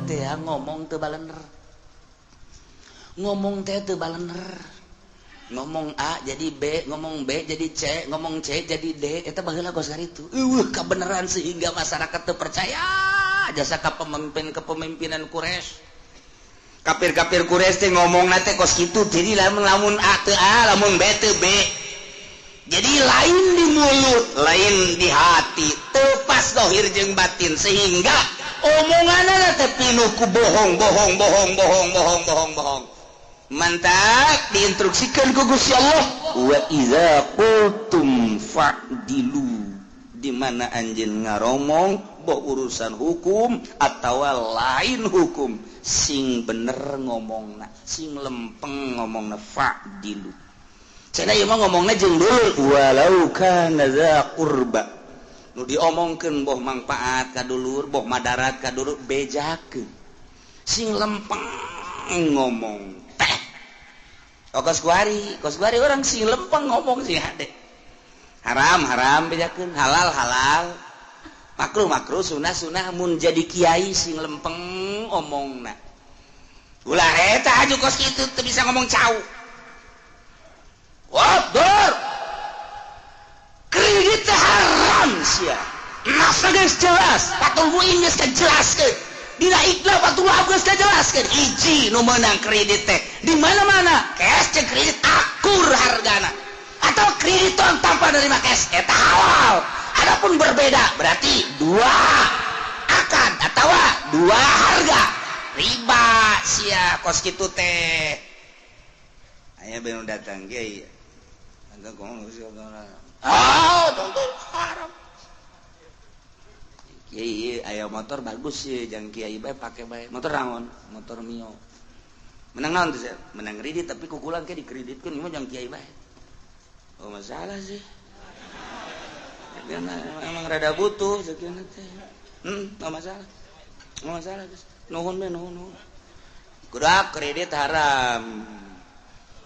teh ngomong teu balener. Ngomong teh teu balener. Ngomong A jadi B, ngomong B jadi C, ngomong C jadi D. Eta baheula gos itu. Kebenaran sehingga masyarakat teu percaya jasa ka kepemimpinan Quraisy. Kafir-kafir Quraisy teh ngomongna teh kos kitu, jadi lamun A teu A, lamun B teu B. Jadi lain di mulut, lain di hati, teu pas zahir jeung batin sehingga omonganna teh pinuh ku bohong. Mantap diinstruksikan ku Gusti Allah wa idza qultum fa'dilu, di mana anjeun ngaromong boh urusan hukum atawa lain hukum sing bener ngomongna, sing lempeng ngomongna fa'dilu. Cenah ieu mah ngomongna jeung dulur walau kana za qurba. Nu diomongkeun boh manfaat ka dulur, boh madarat ka dulur bejakeun. Sing lempeng ngomong teh. Kos kuari orang sing lempeng ngomong sing hade. Haram bejakeun, halal makruh sunah mun jadi kiai sing lempeng omongna. Ulah eta aju kos kitu teu bisa ngomong cau. Waduh, kredit haram sia. Nasa geus jelas, patul muin geus jelaskeun. Dina iklan patul geus jelaskeun. Hiji nu meunang kredit teh di mana-mana cash jeung kredit akur hargana. Atau kredit tanpa nerima cash eta halal. Adapun berbeda berarti dua akad atau dua harga. Riba sia kos kitu teh. Aya bener datang kiai. Angga ngomong siapa? Tentu haram. Kiai aya motor bagus sih, jangan kiai bae pake bae. Motor naon? Motor Mio. Menang naon tuh? Menang kredit tapi kukulan ke dikreditkeun ieu mah jangan kiai bae. Oh masalah sih. Emang rada butuh sakieu teh. Enggak masalah. Enggak masalah geus. Nuhun. Kudak kredit haram.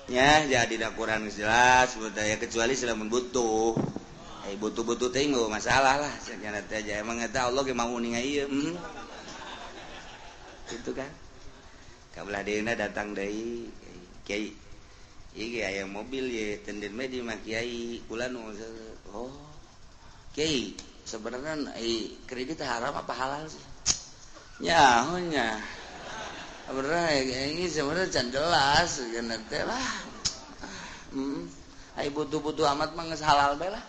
Ya jadi dakuran jelas budaya kecuali selamun butuh. Butuh teh enggak masalah lah sakieu teh aja. Emang eta Allah ge mau ningali ieu. Gitu kan. Kabelah deuna datang deui kiai. Ieu aya mobil ye tenden mah di mah kiai kula nu oh kiai sebenarnya kredit haram apa halal sih? Ya, sebenarnya ini sebenarnya can jelas kan teh lah. Ai butuh amat mah geus halal bae lah.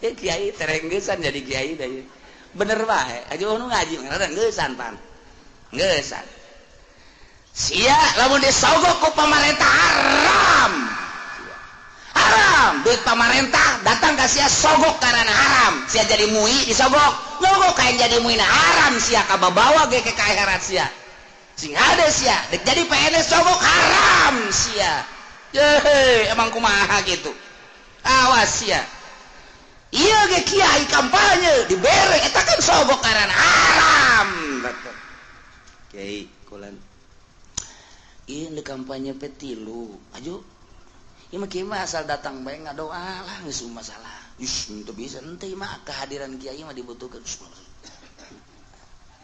Kiai terenggeusan jadi kiai da ieu. Bener bae, aja nu ngaji ngaran geeusan pan. Geeusan. Sia lamun disogok ku pamarentah haram. Haram, duit pamarentah datang ka sia sogok karena haram. Sia jadi mui disogok. Nyogok kain jadi mui haram sia ka babawa ge ke akhirat sia. Sing ada sia, dek jadi PNS sogok haram sia. Emang kumaha gitu. Awas sia. Ieu ge kiai kampanye dibere eta kan sogok karena haram. Kiai kulan ieu di kampanye petilu aju ieu mah kieu mah asal datang bae ngadoa lah geus masalah teu bisa henteu mah kehadiran kiai mah dibutuhkeun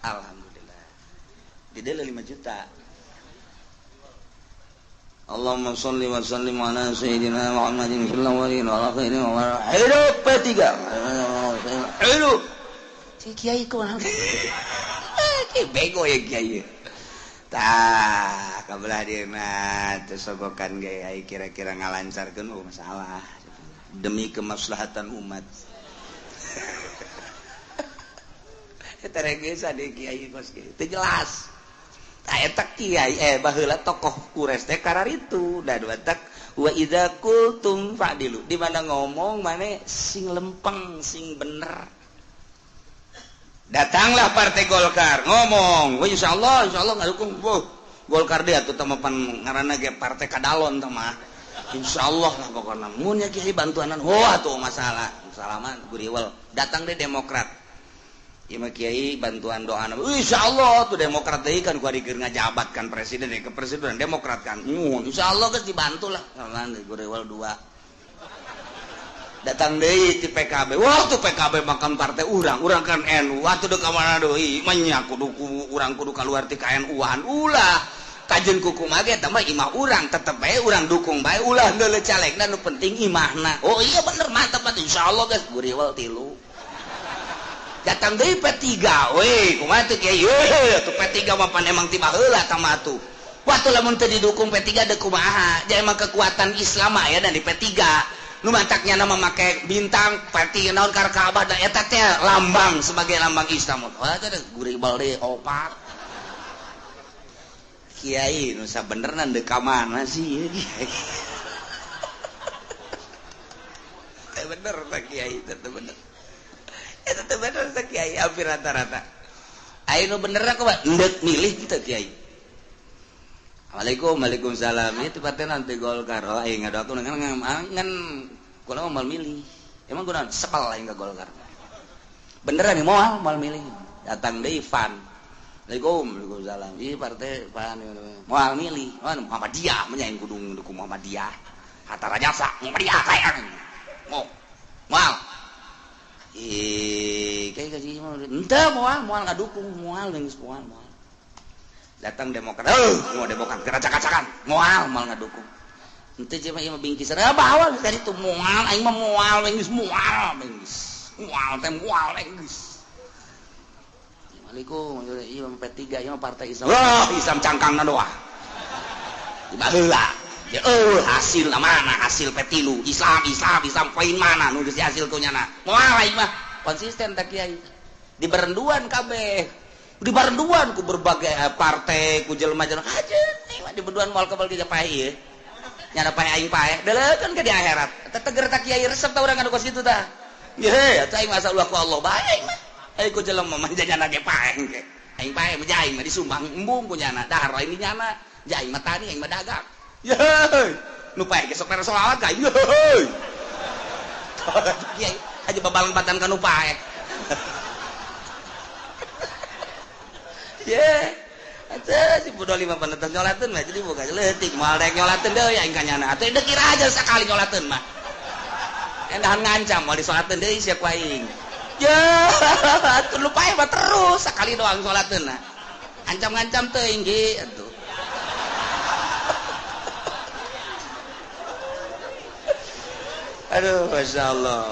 alhamdulillah dideuleu 5 juta Allahumma sholli wa sallim ala sayyidina Muhammadin sallallahu alaihi wa sallam hidup P3 hidup si kiai kumaha kiai bego ya kiai tah kabelah dieuna teu sogokan ge ai kira-kira ngalancarkeun masalah demi kemaslahatan umat. Eta regesa di kiai kos kieu teu jelas. Tah eta kiai baheula tokoh Quraisy teh kararitu da dua tak wa idza qultum fa'dilu di mana ngomong mane sing lempeng sing bener. Datanglah Partai Golkar ngomong, wah insyaallah ngadukung Golkar dia tuh tamapan ngaranna ge partai kadalon teh mah. Insyaallah lah pokona. Mun nya kiai bantuanan, atuh masalah. Salaman guriwel. Datang deh Demokrat. Ieu mah kiai bantuan doana. Insyaallah tuh Demokrat deui kan kuari keur ngajabat kan presiden ke presiden Demokrat kan. Insyaallah geus dibantu lah. Salaman guriwel 2. datang deui ti PKB. Waktu PKB makan partai urang kan NU. Atuh deuk ka mana deui? Manya kudu urang kudu kaluar ti KNU-an. Ulah kajen kuku mage eta mah imah urang tetep bae urang dukung bae ulah deuleu calegna nu penting imahna. Oh iya bener mantap insyaallah geus guriwal 3. Datang deui P3 we kumaha teh kiai tuh P3 mah pan emang tiba heula tah mah tuh waktu lamun teu didukung P3 deuk kumaha jadi emang kekuatan Islam aya dan di P3 nu mantaknya nama make bintang P3 naon kar Ka'bah da eta teh lambang sebagai lambang Islam wah teh guribal deui opat kiai nu sabenerna deuk ka mana sih kiai teh bener teh kiai teh bener eta teh bener teh kiai hampir rata-rata aya nu bener kok ndek milih kita kiai. Assalamualaikum waalaikumsalam ieu teh patena teh Golkar oh aing ngadoakeun ngan kula mah mal milih emang kunaon sepel aing ka Golkar beneran nih moal milih datang deui fan waalaikumsalam ieu partai pan moal milih Muhammadiyah menyaing kudu dukung Muhammadiyah hatta rajasa Muhammadiyah kayak moal kayak gaji ente moal ngadukung moal geus moal datang Demokrat mau Demokrat keracak-cakan moal ngadukung ente cuma ieu mah bingkisan bawa tadi itu moal aing mah moal geus moal teh moal geus Assalamualaikum ieu P3 ieu partai Islam wah Islam cangkangna doa tiba heula ya hasil mana hasil petilu Islam poin mana nu geus hasil kunyana moal aing mah konsisten tak kiai di berenduan kabeh di berenduan ku berbagai partai ku jelema-jelema hajeun aing mah di berenduan moal kebal kieu pae ieu nyana pae aing pae deulekeun ke di akhirat teh teger tak kiai resep tah urang anu kos kitu tah ye atuh aing masalah ku Allah bae aing mah ai ku jelema mah janyana ge pae engke aing pae mah jaing mah disumbang embung ku nyana dahar aing nyana jaing mah tani aing mah dagang yeay nu pae gesok mere sholawat ka yeay kiai aja babalang batan ka nu pae ye atuh si budoli mah panetes nyolateun mah jadi boga leutik moal daek nyolateun deui aing kanyana atuh deuk kira aja sakali nyolateun mah endahan ngancam moal disolateun deui sia ku aing ye atuh nu pae mah terus sakali doang nyolateun nah ancam-ancam teuing ge atuh aduh Masya Allah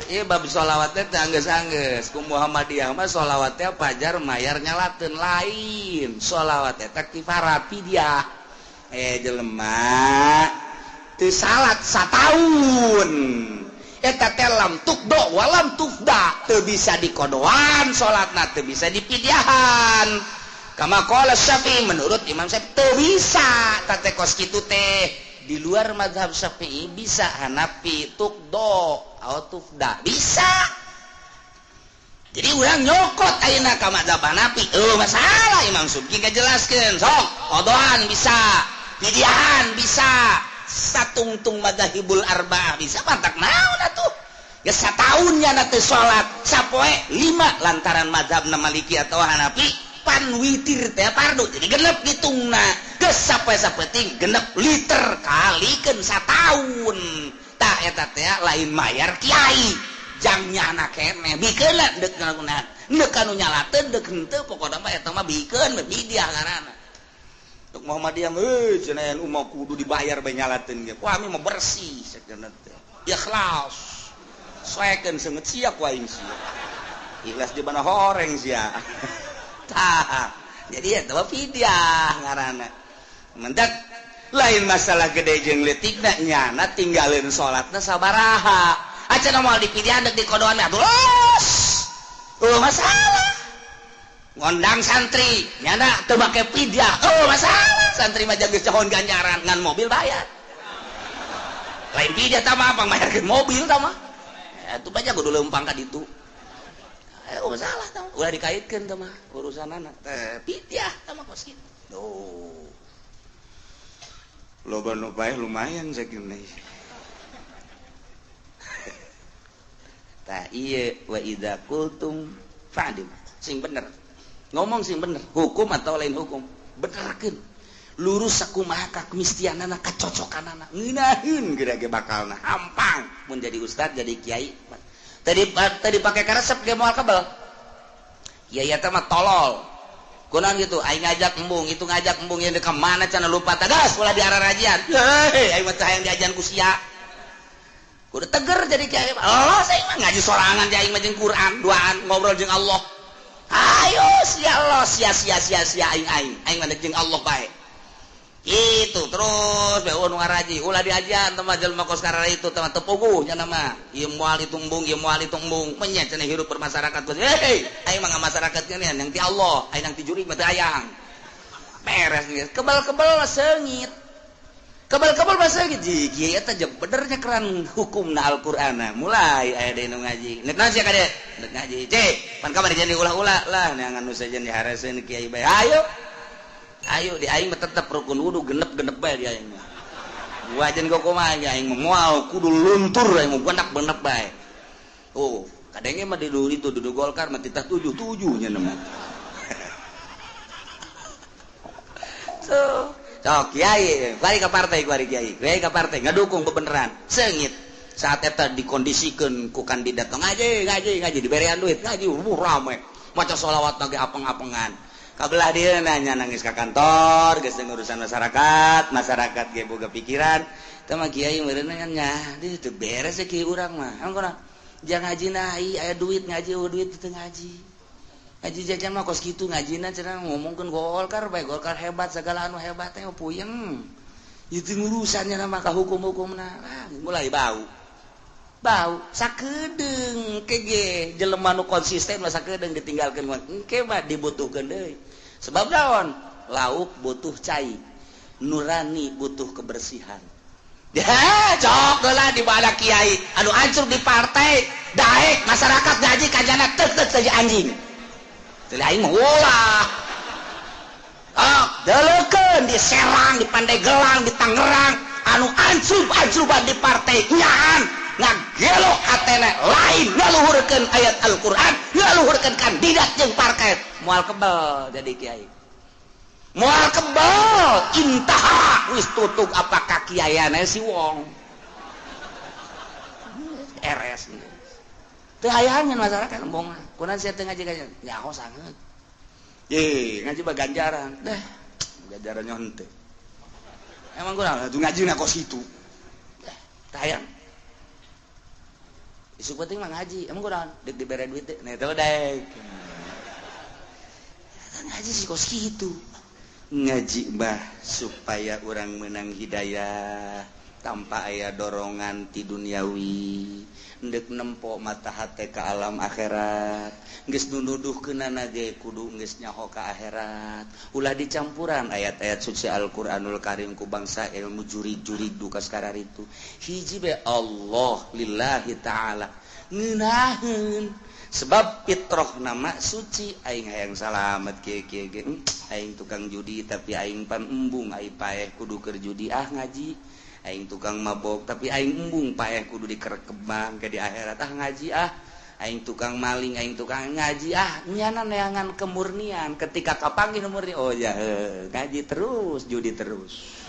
iya bab sholawatnya angges-angges ku Muhammadiyah mah sholawatnya pajar mayar nyalateun lain sholawatnya tak kifarat pidyah jelema teu salat sataun eta teh lam tukdo walam tufda teu bisa dikodoan salatna teu bisa dipidyahan kama qala Syafi'i menurut Imam Syafi'i teu bisa teh kos kitu teh di luar mazhab Syafi'i bisa Hanafi tukdo atau tufda bisa jadi urang nyokot ayeuna ka mazhab Hanafi masalah Imam Subki ngajelaskeun sok qodoan bisa pidyahan bisa satungtung madzhabul arba'ah bisa mantak naon atuh ya sataunnya na teu salat sapoe 5 lantaran mazhabna Maliki atau Hanafi pan witir teh pardu jadi genep ditungna geus sapoe-sapeting genep liter kalikeun sataun tah eta teh lain mayar kiai jangnya anak keneh bikeun deuk ngagunan deuk anu nyalateun deuk henteu pokona mah eta mah bikeun bidiah ngaranna untuk Muhammadiyah cenah anu mah kudu dibayar bae nyalateun ge kami mah bersih sakeuna teh ikhlas soekeun seungeut sia ku aing sia ikhlas di mana horeng sia tah jadi eta mah fidyah ngaranna mendak lain masalah gede jeung leutikna nyana tinggalin salatna sabaraha acan moal dipidyahan deuk dikodoan mah terus masalah ngondang santri nyana teu make pidyah masalah santri mah geus cohon ganjaran ngan mobil bayar lain pidyah tah mah apang mayarkeun mobil tah mah atuh bae kudu leumpang ka ditu masalah tah ulah dikaitkeun tah mah urusanana teh pidyah tah mah kos kitu tuh loba nu bae lumayan sakieu tah ieu wa idza qultum fa'dil sing bener ngomong sing bener hukum atau lain hukum benerkeun lurus sakumaha ka kemistianana kacocokanana ngeunaheun geura ge bakalna hampang pun jadi ustad jadi kiai tadi pakai resep ge moal kebal ya teh mah tolol kunaon gitu aing ngajak embung itu ngajak embung yang ke mana cenah lupa tagas ulah diararajian heuh aing mah hayang diajian ku sia kudu teger jadi kiai Allah saya mah ngaji sorangan aing mah jeung Quran duaan ngobrol jeung Allah ayo sia Allah sia aing mah jeung Allah bae itu terus beuh nu ngaraji ulah diajian teh mah jelema kos karara itu teh tepuguh nya nama ieu moal itu embung menya cenah hirup bermasyarakat hei aing mah masyarakat geunean yang ti Allah aing nang ti juri mah teu hayang beres geus kebal-kebal seungit kebal-kebal bahasa gitu kieu eta jeung benernya keran hukumna Al-Qur'an mulai aya deui nu ngaji neuk naon sia kade neuk ngaji cek pan kamari jadi ulah-ulah lah neangan nu sajen dihareseun kiai bae ayo di aing mah tetep rukun wudu genep-genep bae di aing mah wajan kok kumaha aing mah moal kudu luntur aing mah benak-benak bae oh kadenge mah dudu Golkar mah titah 77 nya nama so kiai bari ka partai kiai ka partai ngadukung bebeneran seungit saat eta dikondisikeun ku kandidat ngaji diberean duit ngaji rame maca sholawat ge apeng-apengan kabelah dia nanya nangis ke kantor geus urusan masyarakat ge boga pikiran teh mah kiai meureun nya di teu beres kiai urang mah angkona jangan ngaji nahi aya duit ngaji duit teu ngaji jajan mah kos kitu ngajina cenah ngomongkeun Golkar bae Golkar hebat segala anu hebat teh puyeng ieu teh urusannya mah ka hukum-hukumna mulai bau sakedeung kege jelema nu konsisten mah sakedeung ditinggalkeun mah engke mah dibutuhkeun deui sebab naon lauk butuh cai nurani butuh kebersihan cok lah di bala kiai anu ancur di partai daek masyarakat gaji kajana tek saja anjing teu aing mah ulah deulekeun di Serang di Pandeglang di Tangerang anu ancur di partai nyaan ngagelo hatena lain ngaluhurkeun ayat Al-Qur'an ngaluhurkeun kandidat jeung parket moal kebal jadi kiai moal kebal intaha wis tutug apakah kiaiana si wong RS teu hayang masyarakat embong kunaon sia teu ngaji nyaho sangeut ye ngaji ba ganjaran ganjaran nyaho henteu emang kunaon atuh ngajina kos kitu teu hayang isu penting mah ngaji emang kunaon deuk dibere duit teh nah teu daek ngaji sih kos kitu ngaji bah supaya orang menang hidayah tanpa aya dorongan ti duniawi ndek nempo mata hate ka alam akhirat geus nunuduhkeunana ge kudu geus nyaho ka akhirat ulah dicampuran ayat-ayat suci Al-Qur'anul Karim ku bangsa ilmu juri-juri duka sekarang itu hiji be Allah lillahi ta'ala ngeunaheun sebab fitrah nama suci aing hayang salamet kieu aing tukang judi tapi aing pan embung aing paeh kudu keur judi ngaji aing tukang mabok tapi aing embung paeh kudu dikerek kembang ke di akhirat ngaji aing tukang maling aing tukang ngaji nyana neangan kemurnian ketika kapanggih murni oh ya ngaji terus judi terus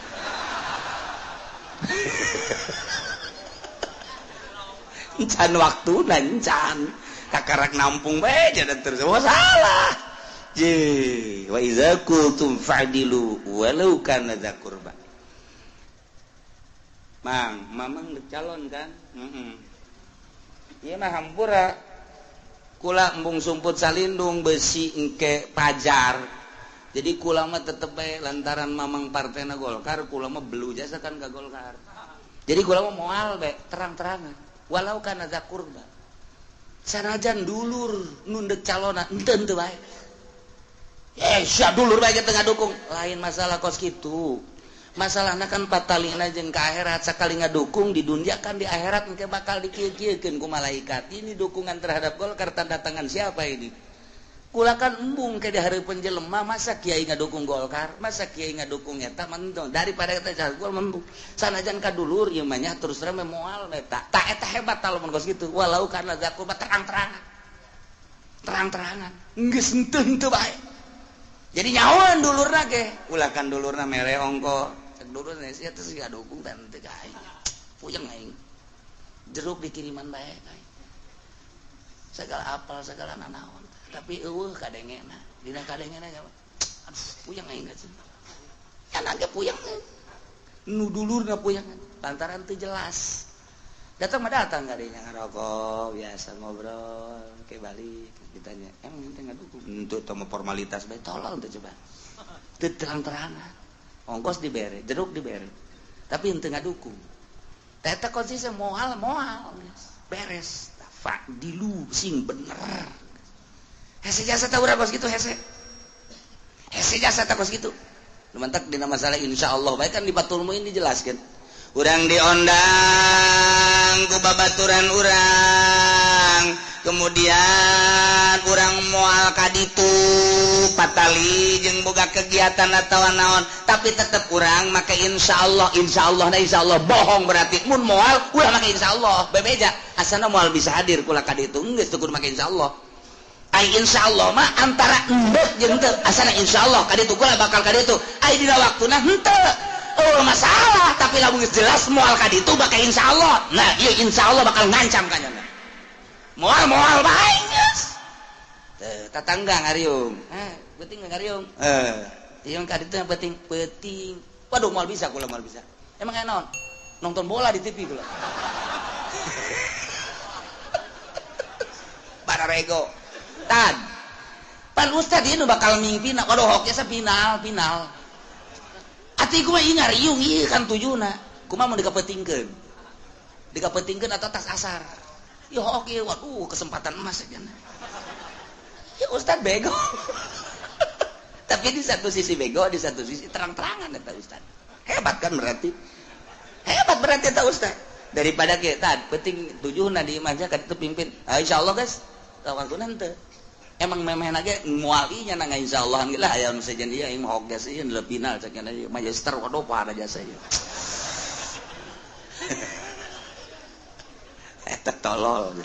encan waktu nancan kakarak nampung bae jangan terus salah wa iza qultum fa'dilu walau kana dza qurba mamang calon kan ieu mah hampura kula embung sumput salindung besi engke pajar jadi kula mah tetep bae lantaran mamang partena Golkar kula mah belu jasa kan ka Golkar jadi kula mah moal bae terang-terangan walau kana dza qurba sanajan dulur nundek calona enten teu bae sia dulur bae teu ngadukung lain masalah kos kitu masalahna kan patalina jeung ka akhirat sakali ngadukung di dunia kan di akhirat engke bakal dikieu-kieukeun ku malaikat ini dukungan terhadap Golkar tanda tangan siapa ini kula kan embung ke di hareupeun jelema masa kiai ngadukung Golkar masa kiai ngadukung eta mah daripada eta jago membung sanajan ka dulur ieu mah nya terus terang moal eta tak eta hebat lamun kos kitu walau karena zakur terang-terangan geus henteu bae jadi nyahoan dulurna ge ulah kan dulurna mere ongko cek dulurna sia teh siga dukung teh teu gae puyeng aing jeruk dikiriman bae kae segala apel segala nanaon tapi kadengena dina kadengena aduh puyeng aing geus kan ge puyeng nu dulurna puyeng lantaran teu jelas datang kadenya ngarokok biasa ngobrol ke balik ditanya emang ente ngadukung untuk temu formalitas bae tolol teu coba teu terang-terangan ongkos dibere jeruk dibere tapi ente ngadukung eta konsisten moal beres fa'dilu sing bener hese jasa tahu urang kos kitu hese jasa tahu kos kitu lumantak dina masalah insyaallah bae kan di Batul Muin dijelaskeun urang diondang ku babaturan urang kemudian urang moal kaditu patali jeung boga kegiatan atau naon tapi tetep urang make insyaallah bohong berarti mun moal ulah make insyaallah bebeja asana moal bisa hadir kula kaditu geus teu kudu make insyaallah ai insyaallah mah antara endeuh jeung teu asana insyaallah kaditu kula bakal kaditu ai dina waktuna henteu masalah tapi lamun jelas moal kaditu bakal insyaallah nah ieu insyaallah bakal ngancam kanjana moal bae geus tatangga ngariung penting ngariung ieu kaditu yang penting waduh moal bisa emang naon nonton bola di TV kula Bararego tan pan ustad ieu bakal mimpina waduh hoki sa final ati kumaha ieu ngariung ieu kan tujuna kumaha mun dikapetingkeun atau tas asar ya oke waduh kesempatan emas aja ya ustad bego tapi di satu sisi bego di satu sisi terang-terangan eta ustad hebat berarti eta ustad daripada kita penting tujuna di imahnya ka ditu pimpin insyaallah guys waktu nanti emang memehna ge moal ieu nya insyaallah lah aya nu sajen ieu aing mah hoges ieu le final sakeuna ieu magister waduh pada jasa ieu eta tolol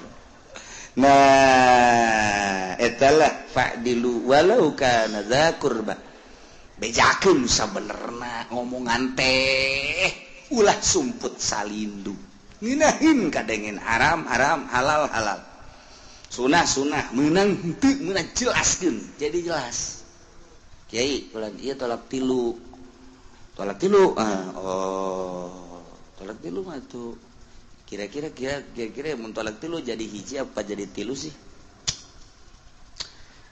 nah etalah fa'dilu walau kana dza qurba bejakeun sabenerna ngomongan teh ulah sumput salindu ngeunaheun kadengen haram halal sunah meunang henteu meunang jelaskeun jadi jelas kiai ulah ieu tolak tilu tolak tilu mah tuh kira-kira mun tolak tilu jadi hiji apa jadi tilu sih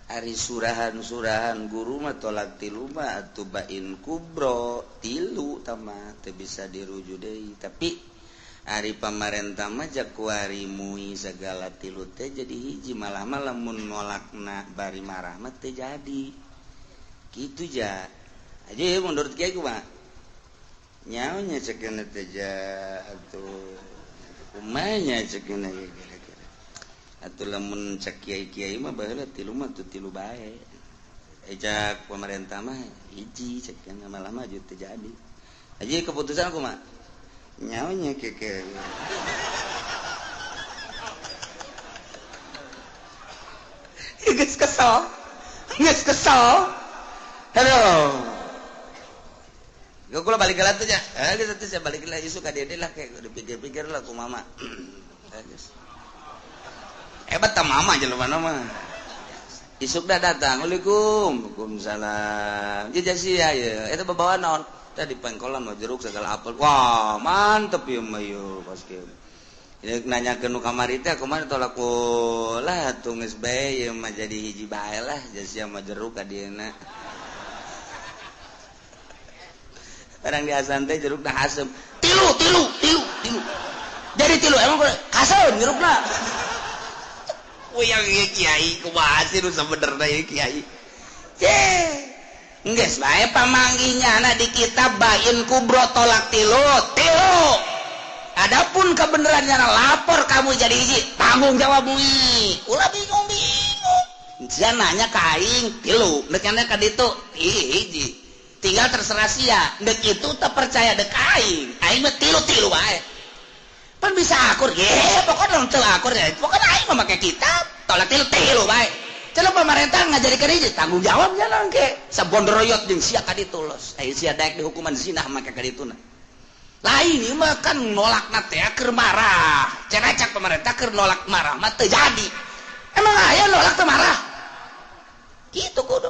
ari surahan guru mah tolak tilu mah atuh bain kubro tilu tamah teu bisa dirujuk deui tapi ari pamarentah mah jakuari mui segala tilu teh jadi hiji malah lamun nolakna bari marah mah teu jadi kitu ja aja menurut kiai kumaha nyaonya cekeuna teh ja atuh kumanya cekeuna kira-kira atuh lamun cek kiai mah baheula tilu mah tuh tilu bae ejak pemerintah mah hiji cekeuna malah mah teu jadi aja keputusan kumaha nyaonya keke geus kesel halo gak kula balik lah tuh ya, gitu tuh saya balik lah isu kadede lah kayak udah pikir lah ku mama, hebat tak mama aja lupa nama, isuk dah datang, Waalaikumsalam, jajasi ya, itu bawa naon, tadi pengkolan mau jeruk segala apel, wah mantep ya mayu pas kieu, nanya ke nu kamari teh kumaha tolak lah tungges bae ya mah jadi hiji bae lah, jasi sama jeruk kadieuna. Barang di asan teh jeruk dah asem. Tilu. Jadi tilu emang kasem jerukna. Yang ieu kiai kumaha sih nu sabenerna ieu kiai. Geus bae pamanggihnyana di kitab bain kubro tolak tilu. Adapun kebenarannya lapor kamu jadi hiji, tanggung jawab mui. Ulah bingung. Sia nanya ka aing tilu, dekana ka ditu hiji. Tinggal terserah sia dek itu tak percaya dek aing mah tilu wae pan bisa akur pokoknya teu akur ya pokoknya aing mah make kitab tolak tilu wae cenah pemerintah ngajarikeun ieu tanggung jawab jalan ke sabondoroyot jeung sia ka ditu los sia daek di hukuman zina make ka dituna lain mah kan nolak nate keur marah cenacak pemerintah keur nolak marah mah teu jadi emang aya nolak teu marah kitu kudu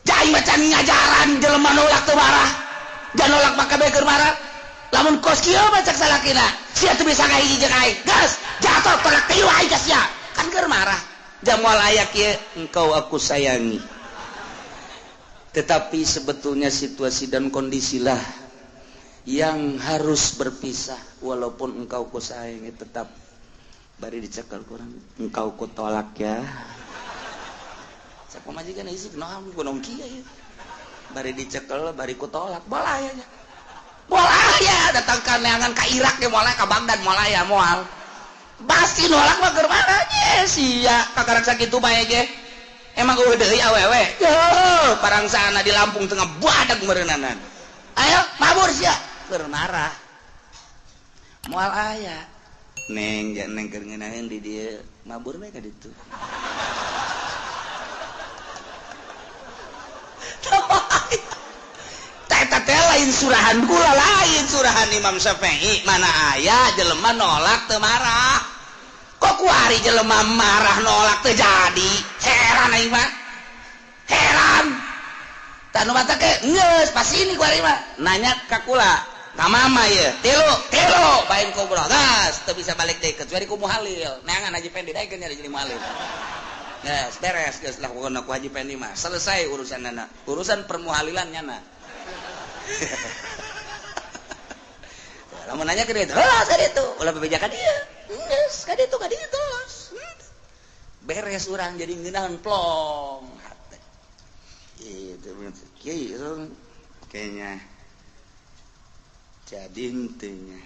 jai macan ngajaran jelema nolak teu marah jangan nolak maka bae keur marah lamun kos kieu bacak salakina sia teu bisa ngahiji jeung aing gas jatuh tolak tilu aing ka sia kan keur marah jamual aya kieu engkau aku sayangi tetapi sebetulnya situasi dan kondisilah yang harus berpisah walaupun engkau ku sayangi tetap bari dicekel kurang engkau ku tolak ya sak pamajikan isi naon gunung kieu ya bari dicekel bari ku tolak bola ya datang ka neangan ka Irak ge moal ka Baghdad moal aya moal pasti nolak mah keur mana nya sia kakarak sakitu bae ge emang eueuh deui awewe parangsana di Lampung tengah badag meureunanan ayo mabur sia keur marah moal aya neng jangan keur ngeunaheun di dieu mabur we ka ditu eta teh lain surahan kula lain surahan Imam Syafi'i mana aya jelema nolak teu marah kok kuari jelema marah nolak teu jadi heran aing mah heran tanu mata ke geus pas ini kuari mah nanya ka kula ka mama ye tilu bain ngobrol gas teu bisa balik deui kecuali ku muhalil neangan Haji Pendi daekeun nya jadi muhalil geus beres geus lah pokona ku Haji Pendi mah selesai urusanna urusan permuhalilan nyana lamun nanya ke dia terus ka ditu ulah bebeja ka dieu geus ka ditu terus beres urang jadi ngeunaheun plong gitu kayaknya jadi intinya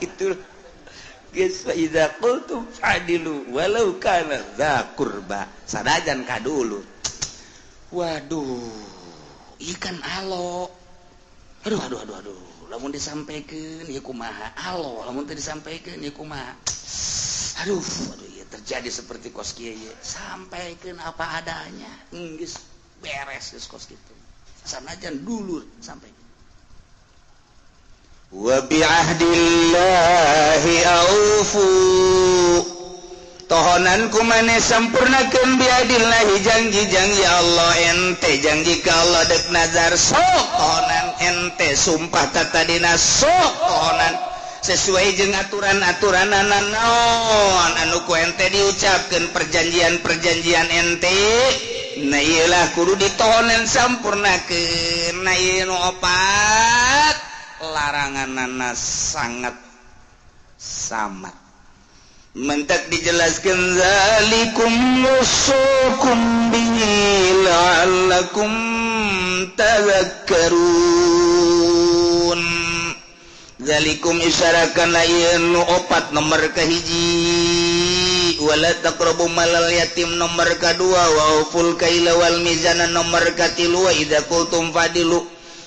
itu geus fa iza qultum fa'dilu walau kana dza qurba sadajan ka dulu waduh ikan alo aduh lamun disampaikan ya kumaha alo lamun teu disampaikan ya kumaha aduh ya terjadi seperti kos kieu ye sampaikan apa adanya geus beres geus kos kitu sanajan dulur sampai wa bi'ahdillahi aufu tohonan kumane sampurnakeun bi'ahdillahi janji-janji Allah ente janji ka Allah dek nazar sok tohonan ente sumpah tatadina sok tohonan sesuai jeung aturan-aturanana naon anu ku ente diucapkeun perjanjian-perjanjian ente na ieu lah kudu ditohonan sampurnakeun na ieu nu opat laranganana sangat samat mentak dijelaskan zalikum nusukum bihi la'allakum tadhakkarun zalikum isyarakan lain nu opat nomor kahiji wala taqrabu malal yatim nomor kadua wa uful kaila wal mizana nomor katilu wa idza qultum fadilu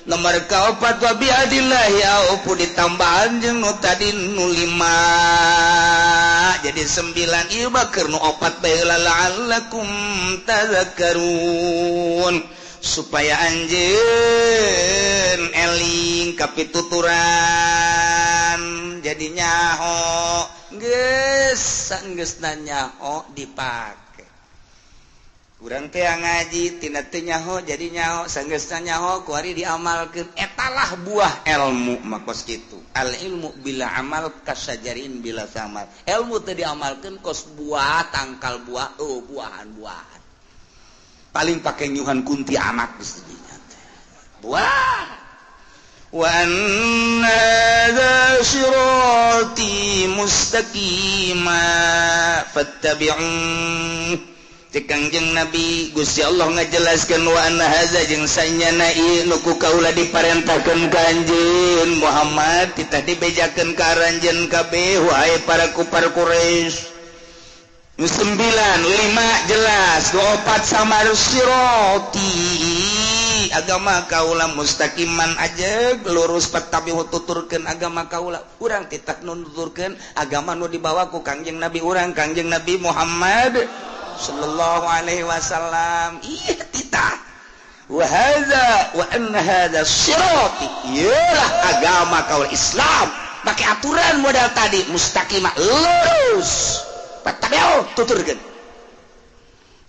nomor kaopat wa biadillahi aupu ditambahan jeung nu tadi nu 5 jadi 9 ieu baker nu opat bae la'allakum tadhakkarun supaya anjeun eling kapituturan jadi nyaho geus sanggeusna nyaho dipake urang teh ngaji tina teu nyaho jadi nyaho sanggeusna nyaho kuari diamalkeun etalah buah ilmu makos kitu al ilmu bila amal kasajarin bila samar ilmu teu diamalkeun kos buah tangkal buah buahan-buahan paling pake nyuhan kunti anak geus dinya teh buah wa anna hadza sirati mustaqima fattabi'un Kangjeng Nabi Gusti Allah ngajelaskeun wa anna hadza jeung sanyana ieu nu ku kaula diparentahkeun ka anjeun Muhammad titah dibejakeun ka aranjeun kabeh wahai para kufar Quraisy. 9 5 jelas 4 samar sirati agama kaula mustaqiman aja lurus patabi tuturkeun agama kaula urang titah nuturkeun agama nu dibawa ku Kangjeng Nabi urang Kangjeng Nabi Muhammad sallallahu alaihi wasallam. Iya titah. Wa hadza wa anna hadza sirati. Iyalah agama kaul Islam. Pakai aturan modal tadi mustaqimah lurus. Patabeau tuturkeun.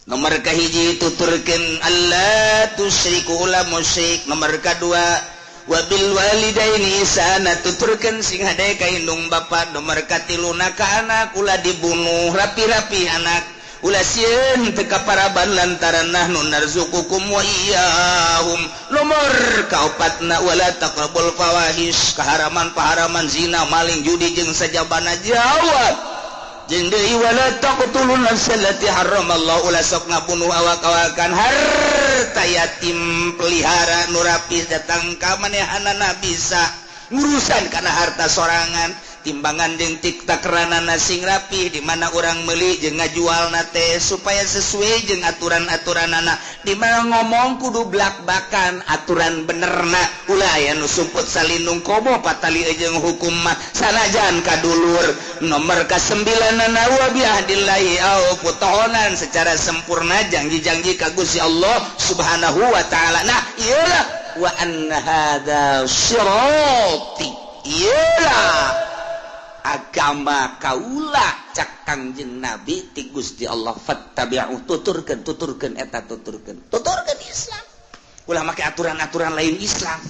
Nomor kahiji tuturkeun Allah tusyriku ulah musyrik. Nomor kedua wabil walidaini ihsana tuturkeun sing hade ka indung bapa. Nomor katiluna ka anak ulah dibunuh rapi-rapi anak ulah sieun teu kaparaban lantaran nahnu narzuqukum wa iyyahum. Nomor kaopatna wala taqrabul fawahish kaharaman-paharaman zina maling judi jeung sajabana jawab jeung deui wala taqtulun nafsallati haramallahu ulah sok ngabunuh awak-awakan harta yatim pelihara nu rapih datang ka manehanana bisa ngurusan kana harta sorangan timbangan jeung tiktakranana sing rapih di mana urang meuli jeung ngajual nate supaya sesuai jeung aturan-aturanana di mana ngomong kudu blak-bakan aturan benerna ulah aya nu sumput salindung komo patali jeung hukum mah sanajan kadulur. Nomor kasembilanana wa biahdillahi au putohonan secara sempurna janji-janji ka Gusti Allah Subhanahu wa taala. Nah iyalah wa anna hadza sirati iyalah agama kaula cak Kangjeng Nabi ti Gusti Allah fattabi'u tuturkeun eta tuturkeun Islam ulah make aturan-aturan lain Islam.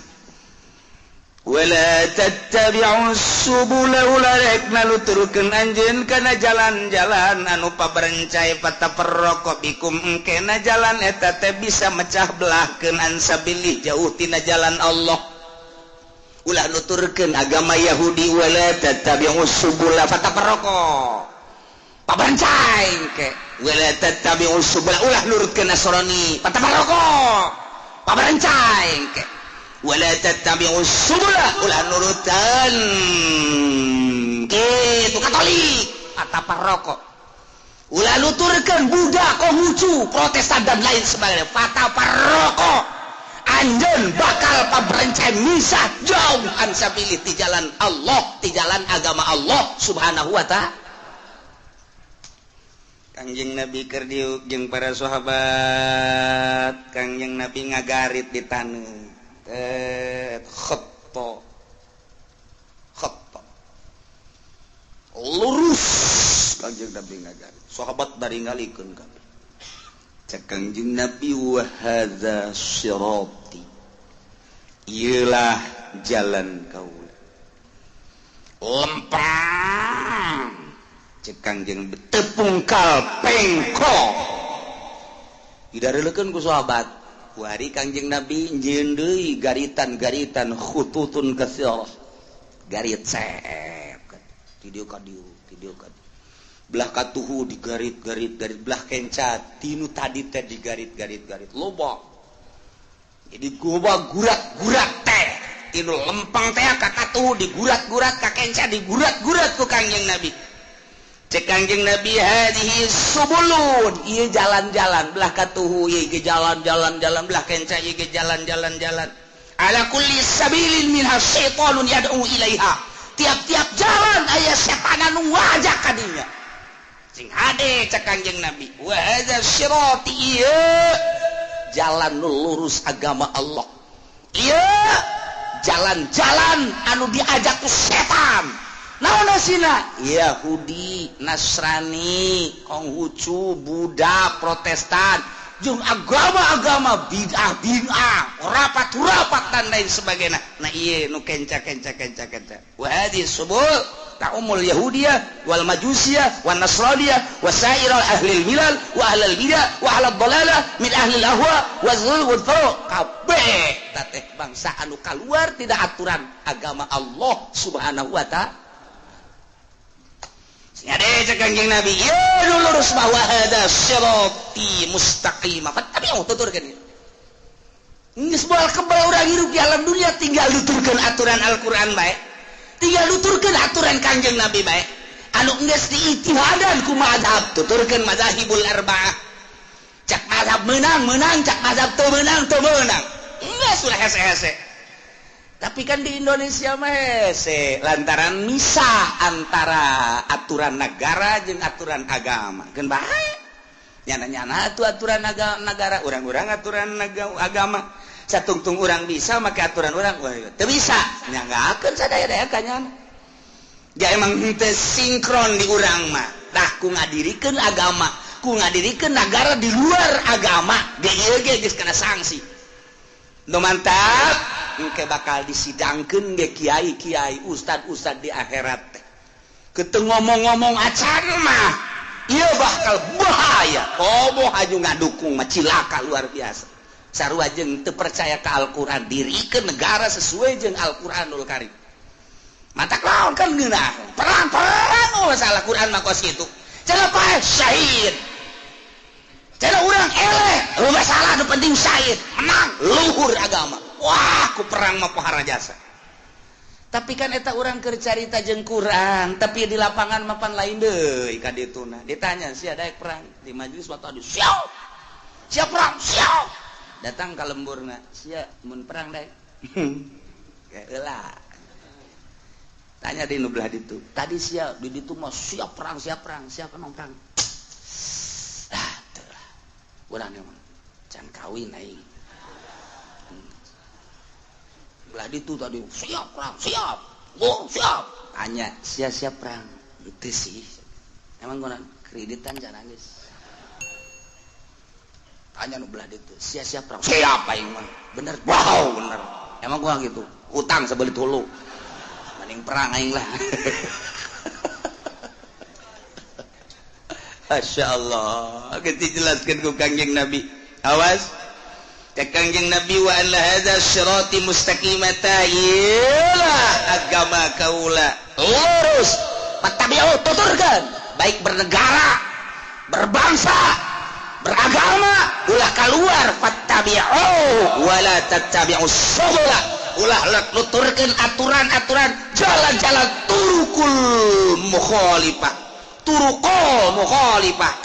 Wala tattabi'us subula ulah rek naluturkeun anjeun kana jalan-jalan anu paberencai patafarraqu bikum engkena jalan eta teh bisa mecah belahkeun an sabilillah jauh tina jalan Allah. Ulah nuturkeun agama Yahudi wala tattabi'us subula fatafarraqu paberencai engke wala tattabi'us subula ulah nurutkeun Nasrani fatafarraqu paberencai engke wala tattabi'us subula ulah nurutan kitu Katolik fatafarraqu ulah nuturkeun Buddha Konghucu Protestan dan lain sebagainya fatafarraqu anjeun bakal paberencai misah jauh an sabilillah ti jalan Allah ti jalan agama Allah Subhanahu wa ta'ala. Kangjeng Nabi keur diuk jeung para sahabat Kangjeng Nabi ngagarit di taneuh khatta lurus Kangjeng Nabi ngagarit sahabat bari ngalikeun kabeh cek Kangjeng Nabi wa hadza sirati iyalah jalan kaula lempang cek Kangjeng tepung kalpengko didareulekeun ku sahabat wari Kangjeng Nabi njieun deui garitan-garitan khututun katsirah garit cep video kadieu belah katuhu digarit-garit belah kenca tinu tadi teh digarit-garit loba jadi goba gurat-gurat teh tinu lempang teh ka katuhu digurat-gurat ka kenca digurat-gurat ku Kangjeng Nabi cek Kangjeng Nabi hadhihi subulun ieu jalan-jalan belah katuhu ieu ge jalan-jalan belah kenca ieu ge jalan-jalan ala kulli sabilin minha syaitanun yad'u ilaiha tiap-tiap jalan aya setan anu ngajak ka dinya sing hade cek Kangjeng Nabi wa hadza sirati ieu jalan lurus agama Allah ieu jalan-jalan anu diajak ku setan naon asina Yahudi Nasrani Konghucu Buddha Protestan jeung agama-agama bid'ah rapat dan lain sebagainya. Nah ieu nu kenca wa hadhihi subul ta'umul yahudiyah wal majusiyah wan nasraniyah wa sairul ahlil milal wa ahlal bidah wa ahlad dalalah min ahlil ahwa wa zulm wal furuq kabeh teh bangsa anu kaluar tidak aturan agama Allah Subhanahu wa ta'ala. Ada cek Kangjeng Nabi ya lurus bahwa hadza sirati mustaqimah tapi yang tuturkeun ieu geus moal kebal urang hirup di alam dunia tinggal nuturkeun aturan Al-Qur'an bae tinggal nuturkeun aturan Kangjeng Nabi bae anu geus diijtihadan ku mazhab tuturkeun mazahibul arba'ah cak mazhab menang cak mazhab teu menang geus ulah hese-hese. Tapi kan di Indonesia mah hese lantaran misah antara aturan negara jeung aturan agama. Keun bae. nyana tuh aturan negara orang-orang aturan agama satungtung orang bisa maka aturan orang teu bisa nyanggakeun sadaya-daya kanyana dia emang henteu sinkron di urang mah dah ku ngadirikeun agama ku ngadirikeun negara di luar agama ieu ge geus kana sanksi nu mantap engke bakal disidangkeun ge kiai-kiai ustad-ustad di akhirat teh keteu ngomong-ngomong acan mah iya bakal bahaya komo haju ngadukung mah cilaka luar biasa sarua jeung teu percaya ka Al-Qur'an dirikeun negara sesuai jeung Al-Qur'anul Karim matak lawan kan geunah perang masalah Qur'an mah kos kitu cenah pae syahid cenah urang eleh masalah nu penting syahid menang luhur agama wah ku perang mah pohara jasa tapi kan eta urang keur carita jeung Quran tapi di lapangan mapan lain deui ka dituna ditanya sia daek perang di majelis waktu adu siap perang siap datang ka lemburna sia mun perang daek heula tanya di nubelah ditu tadi sia di ditu mah siap perang siap nong perang teu lah urang mah can kawin aing belah ditu tadi siap perang siap tanya siap perang itu sih emang gua kreditan jangan nangis tanya nu belah ditu siap perang siap aing mah bener wow bener emang gua gitu utang sabelit hulu mending perang aing lah Masya Allah kita jelaskan ku Kangjeng Nabi awas Kangjeng Nabi wa an hadza sirati mustaqimata iyalah agama kaula lurus patabi'u tuturkan baik bernegara berbangsa beragama ulah keluar patabi'u wala tattabi'u subula ulah nuturkeun aturan-aturan jalan-jalan turukul mukhalifah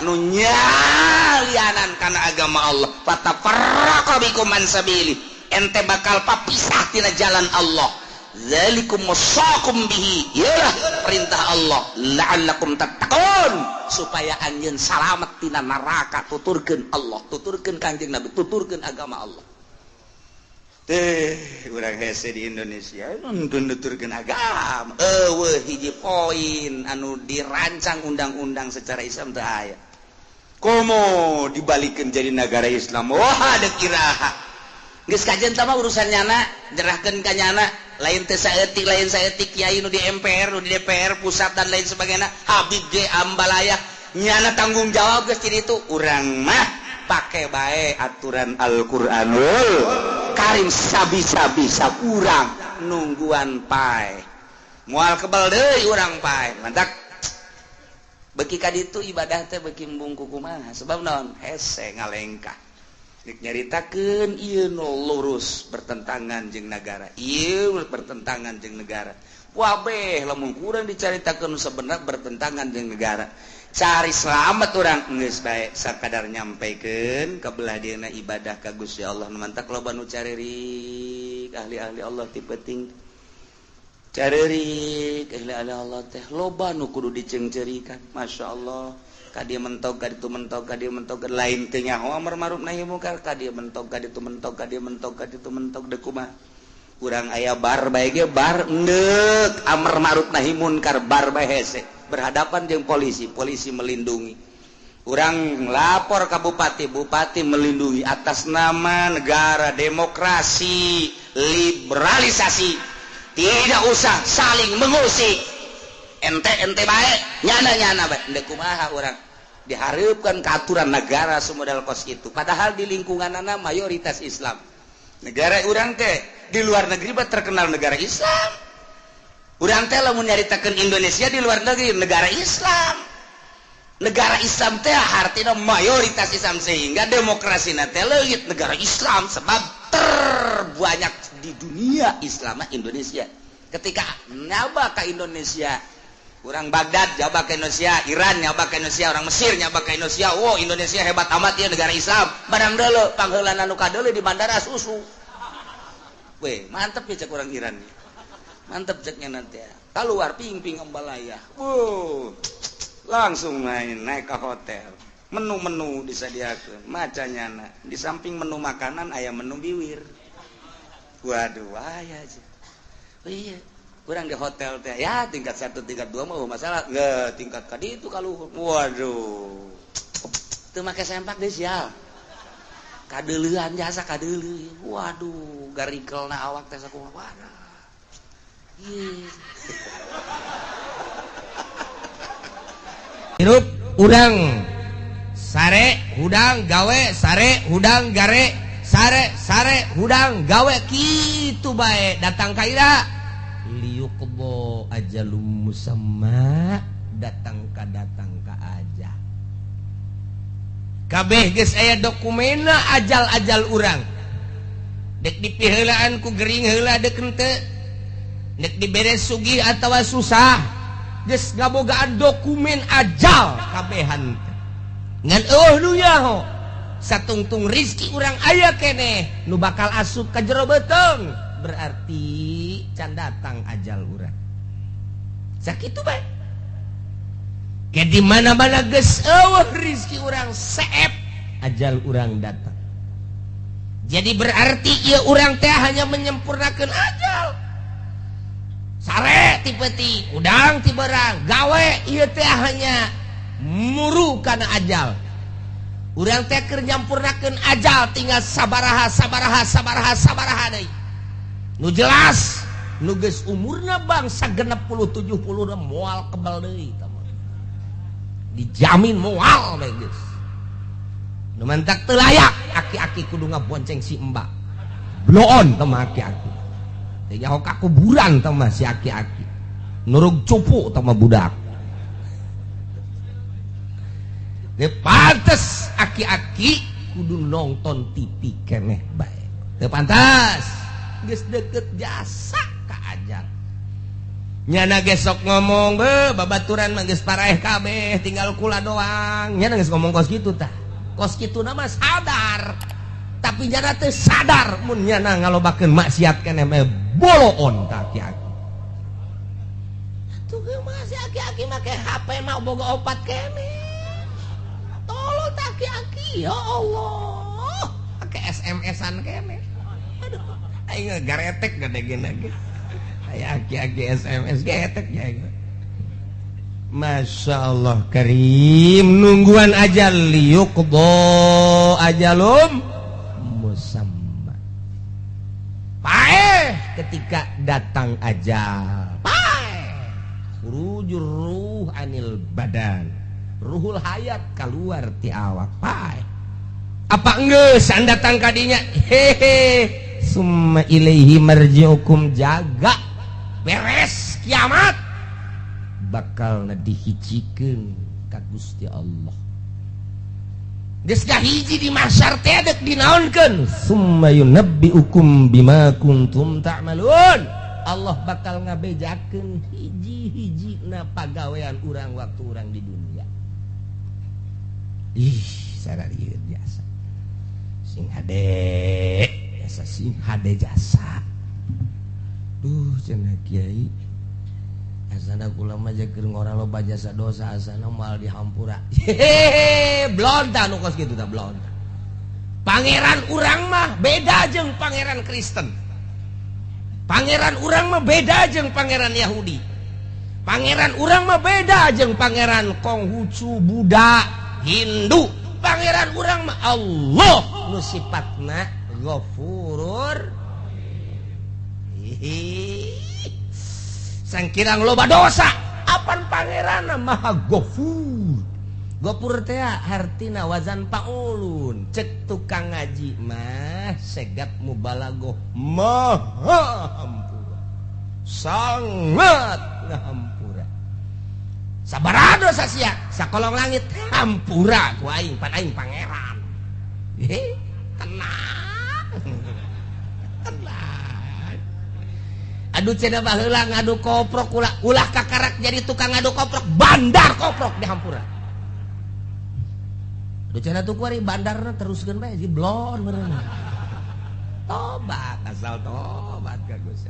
nu nyalianan kana agama Allah fatafarraqa bikum an sabili ente bakal papisah tina jalan Allah zalikum wasaqum bihi yalah perintah Allah la'allakum tattaqun supaya anjeun salamet tina neraka tuturkeun Allah tuturkeun Kangjeng Nabi tuturkeun agama Allah urang hese di Indonesia nuturkeun agama eueuh hiji poin anu dirancang undang-undang secara Islam teu aya komo dibalikeun jadi negara Islam wah deuk iraha geus kajen tah mah urusan nyana jerahkeun ka nyana lain teu saeutik kiai nu di MPR nu di DPR pusat dan lain sebagainya Habib G Ambalaya nyana tanggung jawab geus di ditu urang mah pakai bae aturan Al-Qur'anul Karim sabisa-bisa urang nungguan pae moal kebal deui urang pae mantak beki ka ditu ibadah teh beki embung kumaha sebab naon hese ngalengkah dik nyaritakeun ieu nu lurus bertentangan jeung negara ieu bertentangan jeung negara wabeh lamun kurang dicaritakeun sebenarnya bertentangan jeung negara cari selamat orang geus bae sakadar nyampaikeun ka belah dieuna ibadah ka Gusti Allah nu mantak loba nu caririk ahli-ahli Allah ti penting caririk ahli-ahli Allah teh loba nu kudu diceungceurikan masyaallah ka dieu mentok ka ditu mentok ka dieu mentok lain teh nyaho amar ma'ruf nahi munkar ka dieu mentok ka ditu mentok ka dieu mentok ka ditu mentok deuk kumaha urang aya bar bae ge bar neuk amar ma'ruf nahi munkar bar bae hese berhadapan jeung polisi melindungi urang lapor ka bupati melindungi atas nama negara demokrasi liberalisasi tidak usah saling mengusik ente bae nyana bae deuk kumaha urang dihareupeun ka aturan negara sumodal kos itu padahal di lingkunganna mayoritas Islam negara urang teh di luar negeri terkenal negara Islam urang teh lamun nyaritakeun Indonesia di luar negeri negara Islam teh artina mayoritas Islam sehingga demokrasina teh leungit negara Islam sebab terbanyak di dunia Islam Indonesia ketika nyaba ka Indonesia urang Baghdad nyaba ka Indonesia Iran nyaba ka Indonesia orang Mesir nyaba ka Indonesia wow Indonesia hebat amat ya negara Islam barang deuleu pangheulana nu kadeuleu di bandara susu weh mantep ya cek urang Iran nih mantep ceknya nanti ya keluar ping-ping Ambalaya langsung naik ke hotel menu-menu disadiakeun macanyana di samping menu makanan aya menu biwir. Waduh aya aja. Oh iya kurang di hotel teh ya tingkat 1 tingkat 2 mah masalah nggak tingkat kadi itu kalau waduh teu make sempak deui sial kadeuleuan jasa kadeuleuh waduh garikelna awak teh sakumaha waduh hirup urang sare hudang gawe sare hudang gare sare hudang gawe kitu bae datang ka ira liyuqbo ajalum musamma datang ka aja kabeh geus aya dokumena ajal-ajal urang dek dipiheulaan ku gering heula deukeun teu nek diberes sugih atawa susah geus ngabogaan dokumen ajal kabehan ngan nu nyaho satungtung rizki urang aya keneh nu bakal asup ka jero beuteng berarti can datang ajal urang sakitu bae ke di mana-mana geus eueuh rizki urang seep ajal urang datang jadi berarti ieu urang teh hanya menyempurnakeun ajal sare ti peuting udang ti beurang gawe ieu teh hanya muru kana ajal urang teh keur nyampurnakeun ajal tinggal sabaraha deui nu jelas nu geus umurna bangsa 60 70 moal kebal deui dijamin moal bae geus nu mantak teu layak aki-aki kudu ngabonceng si embak bloon teh aki-aki teh nyaho ka kuburan teh si aki-aki nurug cupu teh budak teu pantes aki-aki kudu nonton TV keneh bae teu pantas geus deukeut jasa ka ajal nyana gesok ngomong babaturan mah geus paraeh kabeh tinggal kula doang nyana geus ngomong kos kitu tah kos kituna mah sadar tapi nyana teu sadar mun nyana ngalobakeun maksiat keneh mah boloon tah aki-aki atuh ge mah si aki-aki make HP mah boga opat keneh tolong tah aki-aki ya Allah make SMS-an keneh aduh aing garetek gadegena ge aya aki-aki SMS getek ya. Masya Allah karim nungguan ajal liyuqdo ajalum musamma paeh ketika datang ajal paeh khurujur ruh anil badan ruhul hayat keluar ti awak paeh apa geus an datang kadinya hehe summa ilaihi marji'ukum jaga beres kiamat bakal dihijikeun ka Gusti Allah geus hiji di mahsyar teh dek dinaonkeun summa yunabbiukum bima kuntum ta'malun Allah bakal ngabejakeun hiji-hijina pagawean urang waktu urang di dunia ih sararieu biasa sing hade biasa sing hade jasa cenah kiai asana kula mah keur ngora loba jasa dosa asana moal dihampura hehehe blonta nu kos kitu tah blonta pangeran urang mah beda jeung pangeran Kristen pangeran urang mah beda jeung pangeran Yahudi pangeran urang mah beda jeung pangeran Konghucu Buddha Hindu pangeran urang mah Allah nu sifatna Ghafurur sangkirang loba dosa apan pangeranna maha Ghafur Ghafur teh hartina wazan paulun cek tukang ngaji mah segat mubalaghah maha hampura sangat ngahampura sabaraha dosa sia sakolong langit hampura ku aing pan aing pangeran tenang aduh cenah baheula ngadu koprok ulah kakarak jadi tukang ngadu koprok bandar koprok di hampura aduh cenah tuh kuari bandarna teruskeun bae si blon meureun tobat asal tobat ka Gusti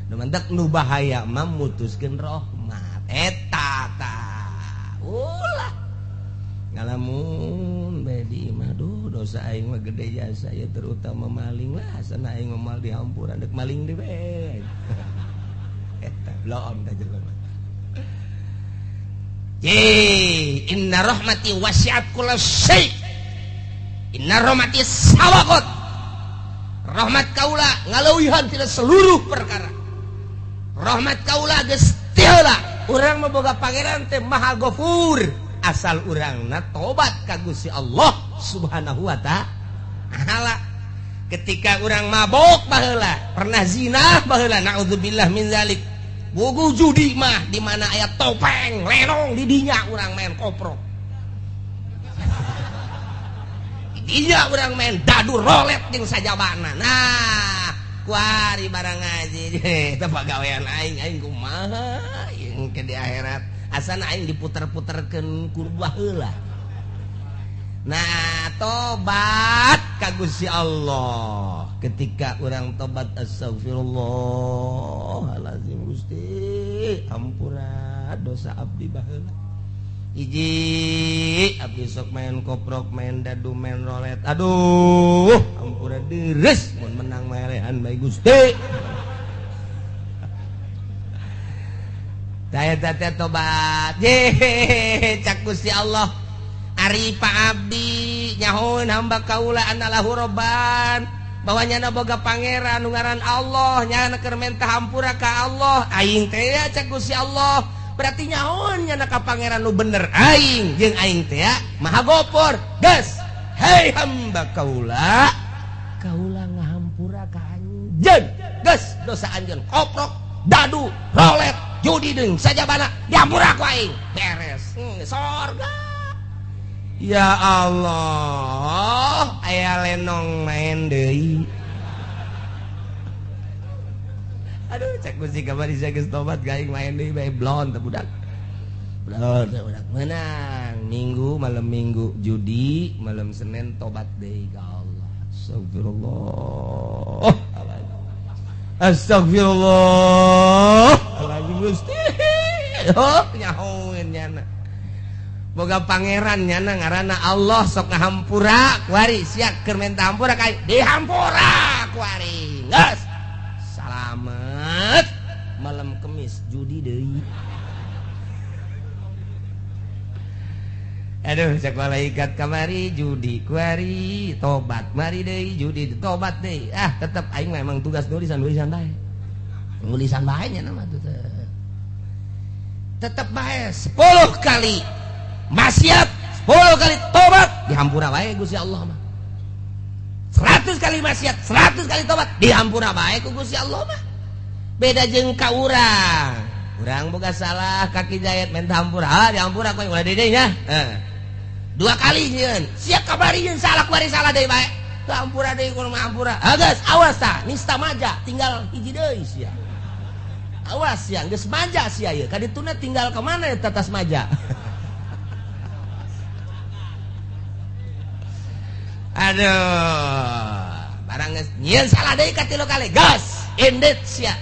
nu mentek nu bahaya mah mutuskeun rahmat eta tah ulah ngalamun bedi madu dosa aing mah gede jasa ya terutama maling lah sana aing mal dihampuran dek maling di bed eta belum dah jelema inna rahmati wasi'at kulla syai inna rahmati sabaqat rahmat kaula ngaleuwihan tina seluruh perkara rahmat kaula geus tiheula urang mah boga pangeran teh maha ghafur asal urangna tobat ka Gusti Allah Subhanahu wa ta'ala ketika urang mabok baheula pernah zina baheula naudzubillah min zalik bogo judi mah di mana aya topeng lenong di dinya urang main koprok di dinya urang main dadu rolet jeung sajabana nah kuari barang ngaji teh pagawean aing kumaha yang ke di akhirat asana aing diputer-puterkeun ku baheula nah tobat ka Gusti Allah ketika urang tobat astagfirullahalazim Gusti ampura dosa abdi baheula hiji abdi sok main koprok main dadu main rolet aduh ampura deres mun menang melehan bae Gusti daya teh tobat cak Gusti Allah ari Pak Abdi nyahoun hamba kaula anallahu robban bahwa nyana boga pangeran nu ngaran Allah nyana keur mentah hampura ka Allah aing teh ya cak Gusti Allah berarti nyahoun nyana ka pangeran nu bener aing jeung aing teh ya maha gopor geus hei hamba kaula ngahampura ka anjeun geus dosa anjeun koprok dadu rolet judi deung sajabana dihampura ku aing beres sorga. Ya Allah aya lenong main deui aduh cek Gusti kamari geus tobat gaing main deui bae blon teh budak menang minggu malam minggu judi malam Senin tobat deui ka Allah astagfirullah Gusti nyahoeun nyana boga pangeran nyana ngaranna Allah sok ngahampura kuari siak keur menta hampura ka dihampura kuari geus salamet malam Kemis judi deui aduh cek malaikat kamari judi kuari tobat mari deui judi tobat deui tetep aing memang tugas nulisan bae nulisan bae nya mah tuh tetep bae 10 kali maksiat 10 kali tobat dihampura bae Gusti Allah mah 100 kali maksiat 100 kali tobat dihampura bae ku Gusti Allah mah beda jeung ka urang boga salah kaki jahit minta hampura dihampura ku ulah deui nya 2 kali nyeun siap kabari nyeun salah kuari salah deui bae hampura deui kudu hampura geus awas tah nista maja tinggal hiji deui sia awas ya geus maja sia ieu kadituna tinggal ka mana eta tas maja aduh barang nyeun salah deui ka 3 kali gas indet sia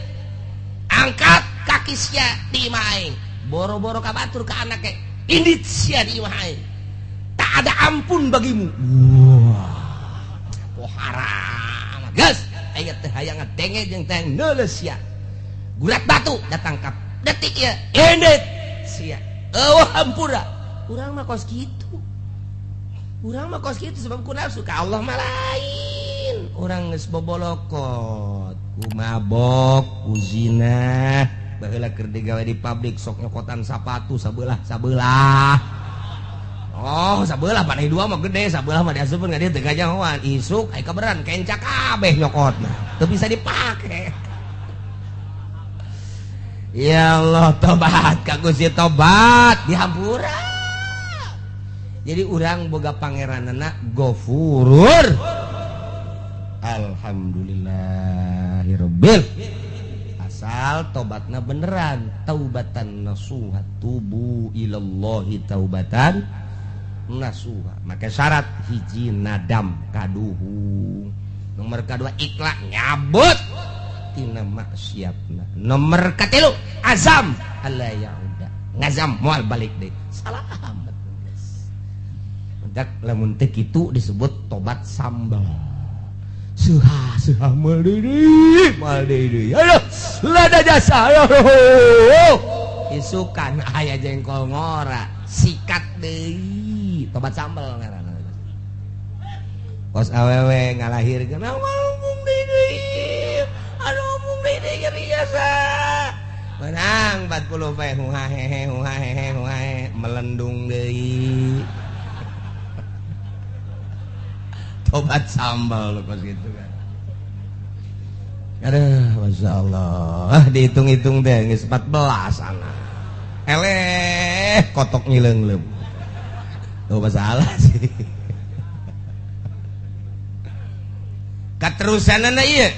angkat kaki sia di imah aing boro-boro ka batur ka anake indit sia di imah aing tak ada ampun bagimu wah haram gas aya teh hayang ngadenge jeung teh neuleus sia gurat batu datang ka detik ya indet sia eueuh hampura urang mah kos kitu sebab ku nafsu ka Allah mah lain urang geus bobolokot ku mabok ku zina baheula keur digawe di pabrik sok nyokotan sapatu sabelah oh sabelah panai 2 mah gede sabelah mah diasupkeun ka dieu teu gajangan isuk aya kaberan kencak kabeh nyokotna teu bisa dipake ya Allah tobat ka Gusti tobat dihampura jadi urang boga pangeranana Ghafurur alhamdulillahirabbil asal tobatna beneran taubatan nasuha tubu ilallahi taubatan nasuha maka syarat hiji nadam kaduhu nomor kedua ikhlas nyabut tina maksiatna nomor katilu azam alla yauda ngazam moal balik deui salamet barudak lamun teu kitu disebut tobat sambal. Suha mal deui. Aduh, lada jasa. Isukan aya jengkol ngora, sikat deui. Tobat sambal ngaranna. Kos awewe ngalahirkeun ngomong deui. Anu ngomong deui biasa. Menang 40 pe huhahe melendung deui. Tobat sambal pas gitu kan. Aduh, Masya Allah. Dihitung-hitung deh, geus 14 anak. Eleh, kotok ngileungleup. Tuh masalah sih. Katerusanana ieu.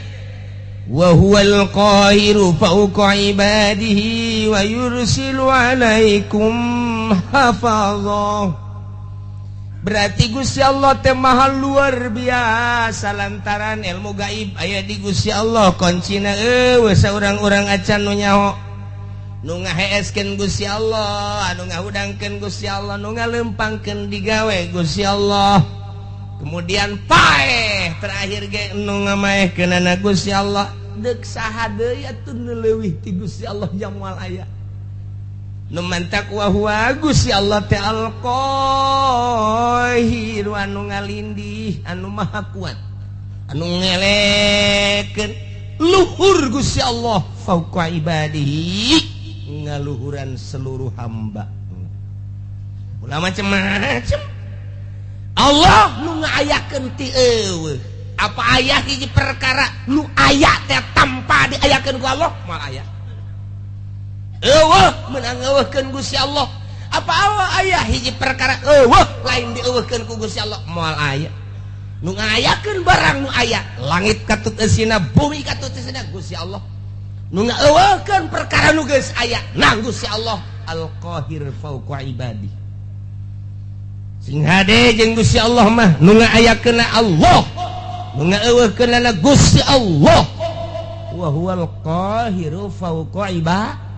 Wa huwal qahiru fawqa ibadihi wa yursilu 'alaikum hafazah. Berarti Gusti Allah teh maha luar biasa lantaran ilmu gaib aya di Gusti Allah kuncina eueuh saurang-urang acan nu nyaho nu ngaheeskeun Gusti Allah anu ngahudangkeun Gusti Allah nu ngalempangkeun digawe Gusti Allah kemudian paeh terakhir ge nu ngamaehkeunana Gusti Allah deuk saha deui atuh nu leuwih ti Gusti Allah jamal aya nu mantak wa huwa Gusti Allah teh al-qahir anu ngalindih anu maha kuat anu ngelekeun luhur Gusti Allah fauqa ibadihi ngaluhuran seluruh hamba ulah macam-macam Allah nu ngaayakeun ti eueuh apa aya hiji perkara nu aya teh tanpa diayakeun ku Allah moal aya menang eueuhkeun Gusti Allah apa aya hiji perkara lain dieueuhkeun ku Gusti Allah moal aya nu ngayakeun barang nu aya langit katut eusina bumi katut eusina Gusti Allah nu ngaeueuhkeun perkara nu geus aya nang Gusti Allah al-qahir fauqa ibadi sing hade jeung Gusti Allah mah nu ngaayakeunna Allah nu ngaeueuhkeunna Gusti Allah wa huwal qahiru fauqa ibadi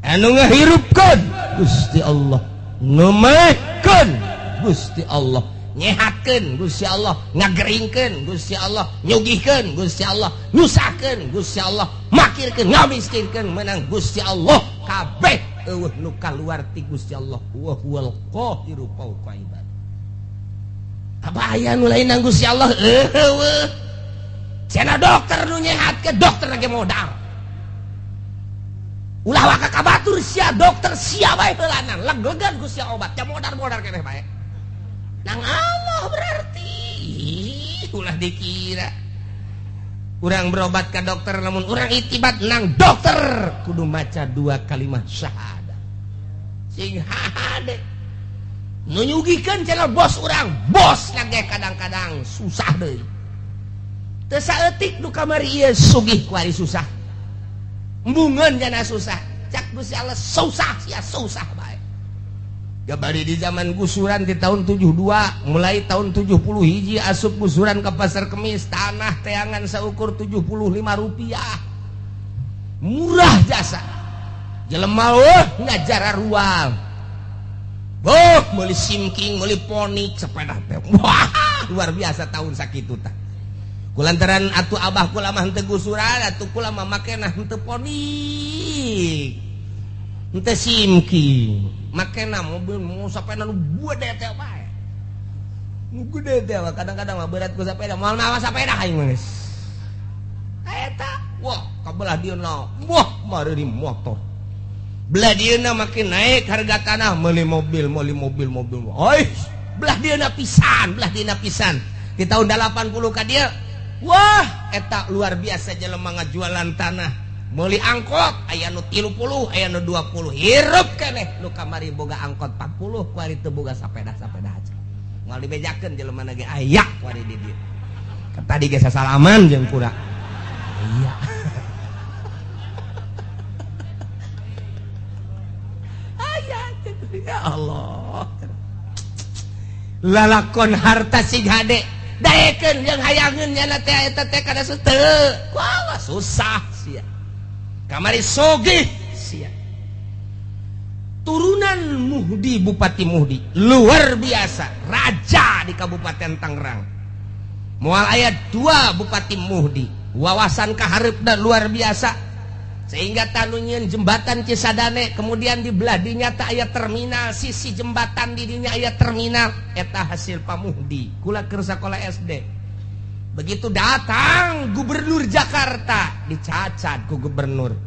anu ngahirupkeun Gusti Allah ngemaehkeun Gusti Allah nyehatkeun Gusti Allah ngageringkeun Gusti Allah nyugihkeun Gusti Allah nyusahkeun Gusti Allah makirkeun ngamiskinkeun menang Gusti Allah kabeh eueuh nu kaluar ti Gusti Allah wa huwal qahiru fauqa ibad apa aya nu lain nang Gusti Allah eueuh cenah dokter nu nyehatkeun dokter lagi modal ulah waka kabatur sia dokter sia bae heulanan leg-legan Gusti obat teh modar-modar keneh bae nang Allah berarti ulah dikira urang berobat ka dokter lamun urang itibat nang dokter kudu maca 2 kalimat syahadat sing hade nu nyugikeun cenah bos urang bos lagi kadang-kadang susah deui teu saeutik nu kamari ieu sugih ku ari susah embungeun jana susah cak Gusti Allah susah sia susah bae gabari di zaman gusuran di tahun 72 mulai tahun 70 hiji asup gusuran ke pasar kemis tanah teangan saukur 75 rupiah murah jasa jelema ngajar ruang meuli simking meuli ponik sepeda teh wah luar biasa tahun sakitu tah kulantaran atuh abah kula mah henteu gusuran atuh kula mah makena henteu ponik henteu simking makena mobil mau sapena nu gede teh bae nu gede teh kadang-kadang mah berat ku sapeda moal mawa sapeda aing geus eta wah kabelah dieuna wah mari motor belah dieuna makin naik harga tanah meuli mobil oi belah dieuna pisan di tahun 80 ka dieu wah eta luar biasa jelema ngajualan tanah meuli angkot aya nu 30 aya nu 20 hirup keneh nu kamari boga angkot 40 ku ari teu boga sapeda aja moal dibejakeun jelema ge aya ku ari di dieu tadi ge sasalaman jeung pura iya aya ya Allah lalakon harta sig hade daekeun yang hayangeun nya teh eta teh kada teu wah susah sia kamari sogih sia keturunan Muhdi, Bupati Muhdi luar biasa, raja di Kabupaten Tangerang. Moal ayat 2 Bupati Muhdi wawasan kaharepna luar biasa, sehingga tanunyeun jembatan Cisadane kemudian di belah dinya teh aya terminal, sisi jembatan di dinya aya terminal, eta hasil pamuhdi kula keur sakola SD. Begitu datang gubernur Jakarta dicacat ku gubernur,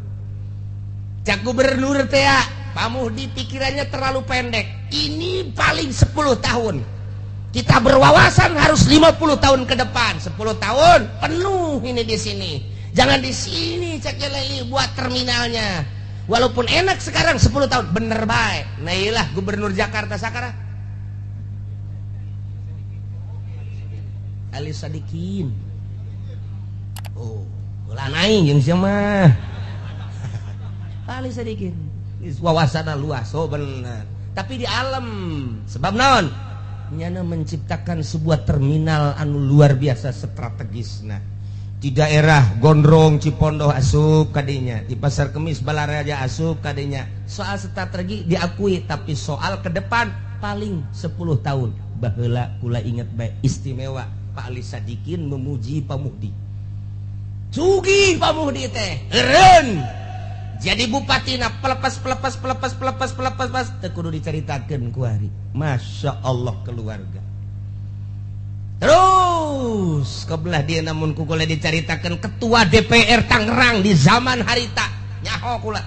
cak gubernur teh ya pamuhdi pikirannya terlalu pendek, ini paling 10 tahun, kita berwawasan harus 50 tahun ke depan. 10 tahun penuh ini di sini, jangan di sini cek lagi buat terminalnya. Walaupun enak sekarang 10 tahun bener baik. Nah iyalah gubernur Jakarta sekarang Ali Sadikin. Oh, ulah naik jeung sia mah. Ali Sadikin. Wawasanna luas, oh bener. Tapi di alam sebab naon? Nyana menciptakan sebuah terminal anu luar biasa strategis. Nah, di daerah Gondrong Cipondoh asup kadinya, di Pasar Kemis Balaraja asup kadinya. Soal strategi diakui, tapi soal ke depan paling 10 tahun. Baheula kula inget bae istimewa Pak Ali Sadikin memuji Pamuhdi. Sugih Pamuhdi teh, eureun. Jadi bupatina pelepas teu kudu dicaritakeun ku hari. Masya Allah keluarga. Terus kebelah dia namun kukula dicaritakan ketua DPR Tangerang di zaman harita nyaho kula.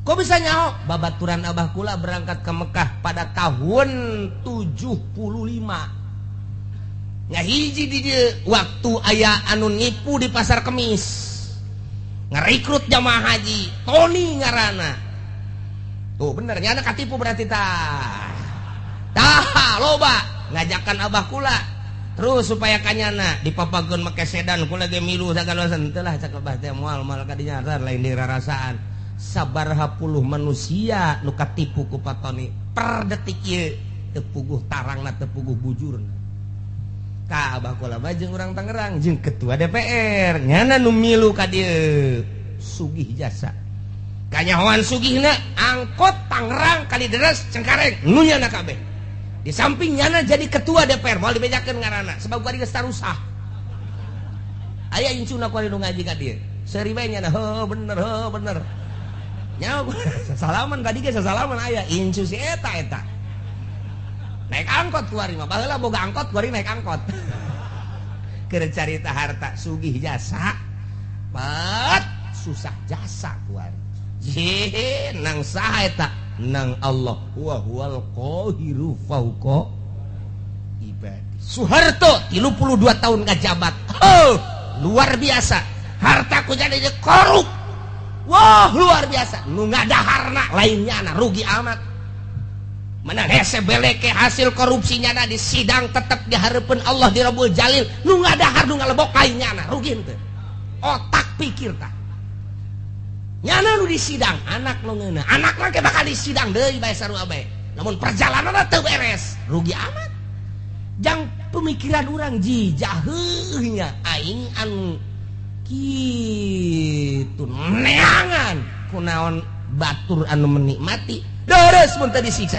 Kok bisa nyaho? Babaturan abah kula berangkat ke Mekah pada tahun 75. Ngahiji di dia waktu aya anu nipu di Pasar Kemis, ngerekrut jamaah haji Tony ngarana. Tuh bener nyana katipu berarti tah loba ngajakan abah kula. Terus supaya kanyana dipapageun make sedan kula ge milu sagala teu lah cak abah teh moal kadinya lain dirarasaan. Sabaraha puluh manusia nu katipu ku Patoni per detik ieu teu puguh tarangna teu puguh bujurna. Ka abah kula mah jeung urang Tangerang jeung ketua DPR nyana nu milu ka dieu sugih jasa. Kanyahoan sugihna angkot Tangerang Kalideres Cengkareng nu nyana kabeh. Di samping nyana jadi ketua DPR mau dibejakeun ngaranna sebab gua geus tarusah. Aya incuna ku nu ngaji ka dieu. Seuri bae nyana bener. Nya salaman tadi ge salaman aya incu si eta. Naik angkot ku ari mah baheula boga angkot ku ari naik angkot. Keur carita harta sugih jasa. Pat susah jasa ku ari. Nang saha eta? Nang Allah wa huwal qahiru fauqa ibadi. Soeharto 32 tahun ngajabat. Oh, luar biasa. Hartaku jadi korup. Wah, luar biasa. Nu ngadaharna lainnya rugi amat. Menang hese beleke hasil korupsinya di sidang tetap dihareupeun Allah di Rabbul Jalil. Nu ngadahar nu ngalebok lainnya rugi henteu. Otak pikir tah. Nyana nu disidang anak nu ngeuna, anak mah ke bakal disidang deui bae sarua bae. Namun perjalananna teu beres, rugi amat. Jang pemikiran urang jijah heuh nya aing anu kitu neangan kunaon batur anu menikmati. Deres mun teu disiksa.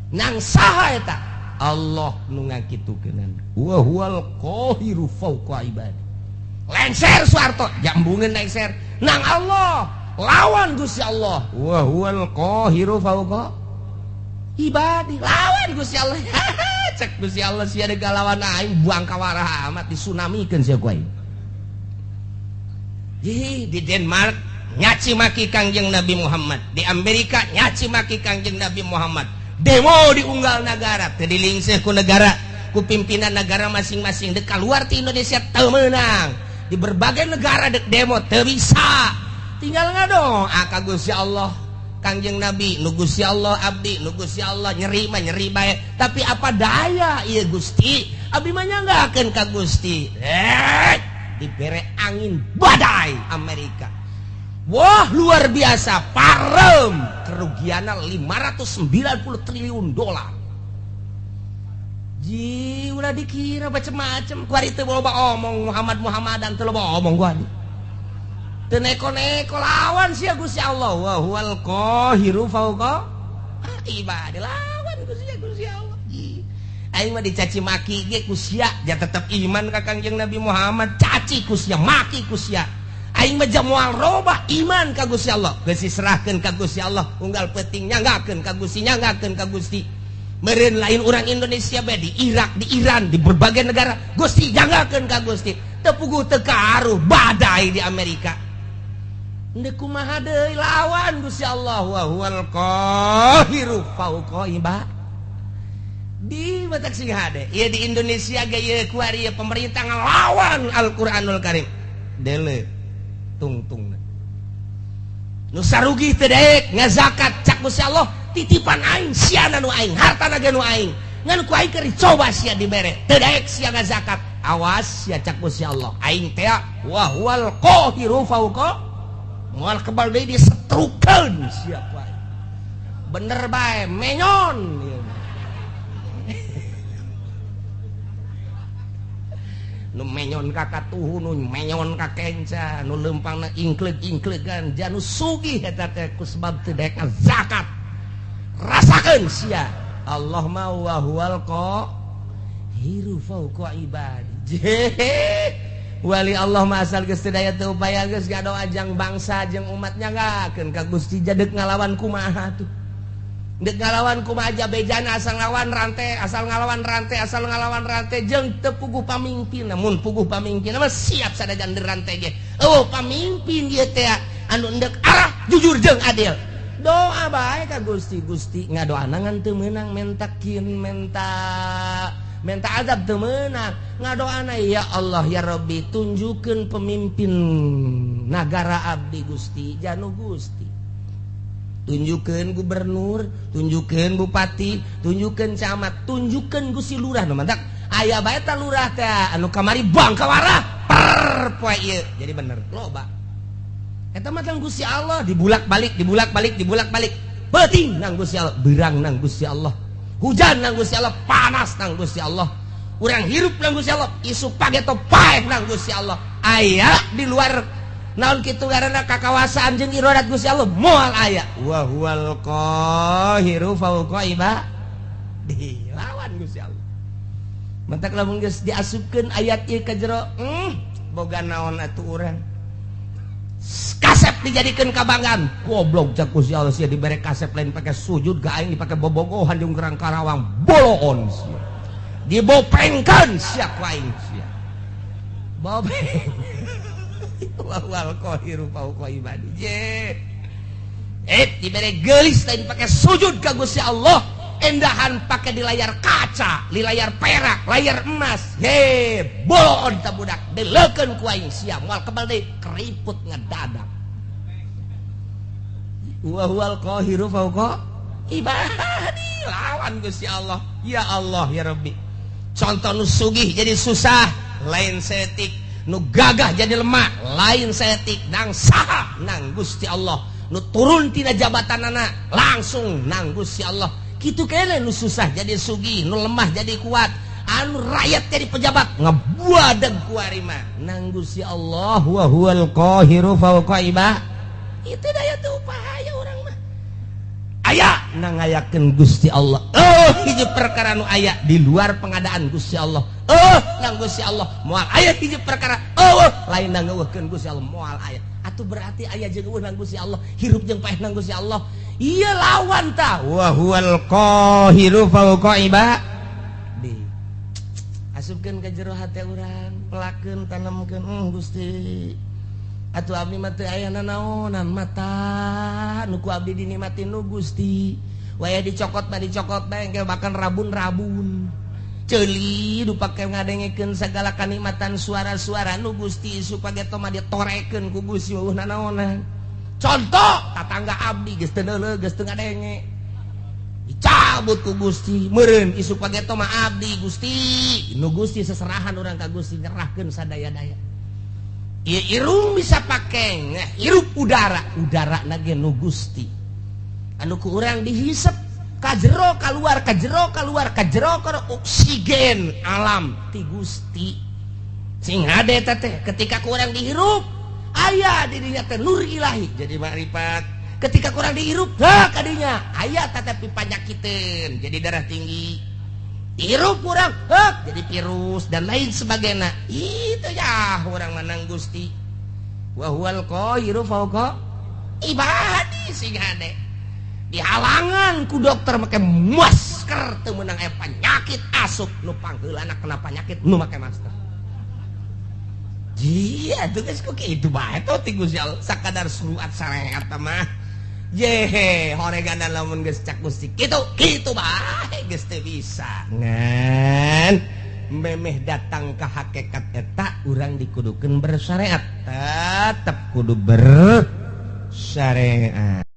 Nang saha eta? Allah nu ngakitukeun. Wa huwal qahiru fauqa ibadi. Lenser Soeharto jambungeun lenser. Nang Allah lawan Gusti Allah. Wa huwal qahiru fauqa ibadi. Lawan Gusti Allah. Cek Gusti Allah sia ada lawan aing buang kawaraha amat disunamikeun sia ku aing. Di Denmark nyaci maki Kangjeng Nabi Muhammad, di Amerika nyaci maki Kangjeng Nabi Muhammad. Demo di unggal negara, teu dilingseuh ku negara, ku pimpinan negara masing-masing. Dek kaluar ti Indonesia teu meunang. Di berbagai negara dek demo teu bisa. Tinggal ngadoa ka Gusti Allah. Kangjeng Nabi nu Gusti Allah abdi, nu Gusti Allah nyeri bae. Tapi apa daya ieu Gusti? Abdi mah nyanggakeun ka Gusti. Dibere angin badai Amerika. Wah, luar biasa, parem. Kerugianna 590 triliun dolar. Ji, ulah dikira macam-macam. Ku ari teu loba omong Muhammadan teu loba omong ku ari. teu neko-neko lawan sia Gusti Allah wa huwal qahiru fauqa ibadi lawan Gusti Allah. Aing mah dicaci maki ge ku sia ja tetep iman ka Kangjeng Nabi Muhammad, caci ku sia maki ku sia. Aing mah ja moal robah iman ka Gusti Allah, geus diserahkeun ka Gusti Allah, unggal peuting nyanggakeun ka Gusti, nyanggakeun ka Gusti. Meureun lain urang Indonesia bae di Irak, di Iran, di berbagai negara, Gusti nyanggakeun ka Gusti. Teu puguh teu kaaruh badai di Amerika. Endeu kumaha deui lawan Gusti Allah wa huwal qahiru fauqa ibad. Di batak sing hade ieu di Indonesia ge ieu ku ari pemerintah ngalawan Al-Qur'anul Karim. Dele tungtungna. Nu sarugi teu daek ngazakat cak Gusti Allah titipan aing siana nu aing, hartana ge nu aing. Ngan ku aing keur coba sia dibere. Teu daek sia ngazakat. Awas sia cak Gusti Allah. Aing teh wa huwal qahiru fauqa moal kebal deui disetrukeun sia ku aing. Bener bae menyon. Nu menyon ka katuhu, nu menyon ka kenca, nu lempangna ingkleug-ingkleugan, janu sugih eta teh ku sebab teu daek zakat. Rasakeun sia. Allah ma wa huwal qahiru fauqa ibadi. Wali Allah ma asal geus teu daya teu upaya geus gado ajang bangsa jeung umat nyanggakeun ka Gusti jadeg ngalawan kumaha tuh. Dek ngalawan kumaha aja bejana asal ngalawan rantai, asal ngalawan rantai jeung teu puguh pamimpin. Mun puguh pamimpin mah siap sadajan di rantai ge. Oh pamimpin ieu teh anu endek arah jujur jeung adil. Doa bae ka Gusti, Gusti ngadoana ngan teu meunang menta azab teu meunang. Ngadoana ya Allah ya Rabbi tunjukkeun pemimpin nagara abdi Gusti, janu Gusti. Tunjukkeun gubernur, tunjukkeun bupati, tunjukkeun camat, tunjukkeun Gusti lurah nu mantak aya bae ta lurah teh anu kamari bangkawarah per poe ieu jadi bener loba eta mah tang Gusti Allah dibulak-balik beuting nang Gusti Allah, beurang nang Gusti Allah, hujan nang Gusti Allah, panas nang Gusti Allah, urang hirup nang Gusti Allah, isu pageto paeh nang Gusti Allah. Aya di luar naon kitu ngaranna kakawasaan jeung iradat Gusti Allah moal aya wa huwal qahiru fauqa ibadi lawan Gusti Allah. Mentak lamun geus diasupkeun ayat ieu ka jero boga naon atuh urang kasep dijadikeun kabanggan goblok cak Gusti Allah sia dibere kasep lain pake sujud ga aing dipake bobogohan jeung gerang Karawang boloon sia dibopengkeun sia ku aing sia bobeng wal qahiru fauqa ibadi dibere geulis lain pake sujud ka Gusti Allah, endahan pake di layar kaca, di layar perak, layar emas. Boloon ta budak deleukeun ku aing sia moal kebal deui keriput ngedadak. Wa huwal qahiru fauqa ibadi lawan Gusti Allah. Ya Allah ya Rabbi. Contoh nu sugih jadi susah lain setik, nu gagah jadi lemah lain setik, nang saha nang Gusti Allah, nu turun tina jabatanana langsung nang Gusti Allah. Kitu keneh nu susah jadi sugih, nu lemah jadi kuat, anu rakyat jadi pejabat ngebuadeg ku ari mah nang Gusti Allah. Wa huwal qahiru fauqa ibadi. Itu daya teu upaya urang mah aya nang ngayakeun Gusti Allah. Hiji perkara nu aya di luar pengadaan Gusti Allah. Nang Gusti Allah moal aya hiji perkara lain nang ngeuweuhkeun Gusti Allah moal aya. Atuh berarti aya jeung eueuh nang Gusti Allah, hirup jeung paeh nang Gusti Allah. Ieu lawan tah wa huwal qahiru fauqa ibadi. Asupkeun ka jero hate urang, pelakeun tanemkeun Gusti. Atuh abdi mah teu aya nanaonan mata nu ku abdi dinikmati nu Gusti. Waya dicokot bae engke bahkan rabun-rabun. Ceuli nu pake ngadengekeun sagala kanikmatan suara-suara nu Gusti supaya toma ditorekeun ku Gusti eueuh nanaonan. Contoh tatangga abdi geus teu neuleug geus teu ngadenge. Dicabut ku Gusti. Meureun isu page toma abdi Gusti. Nu Gusti seserahan urang ka Gusti nyerahkeun sadaya-daya. Ieu irung bisa pake hirup udara nage nu Gusti anu ku urang dihisep kajero keluar oksigen alam ti Gusti sing hade teh ketika ku urang dihirup aya dirinya teh nur ilahi jadi makrifat. Ketika kurang dihirup hak kadinya aya tetapi panyakiteun jadi darah tinggi. Hirup kurang hak jadi virus dan lain sebagainya. Itu ya orang menang Gusti. Wa huwal qahiru fauqa ibadi sing hade. Di halangan ku dokter make masker teu meunang aya penyakit asup nu pangheulana kena penyakit nu make masker. Iya tuh guys kok kitu bae tuh ti Gusti Allah sakadar suruat sareat mah. Yehe horeganan lamun geus cak Gusti kitu bae geus teu bisa. Ngan memeh datang ka hakikat eta urang dikudukeun bersyariat. Tetep kudu bersyariat.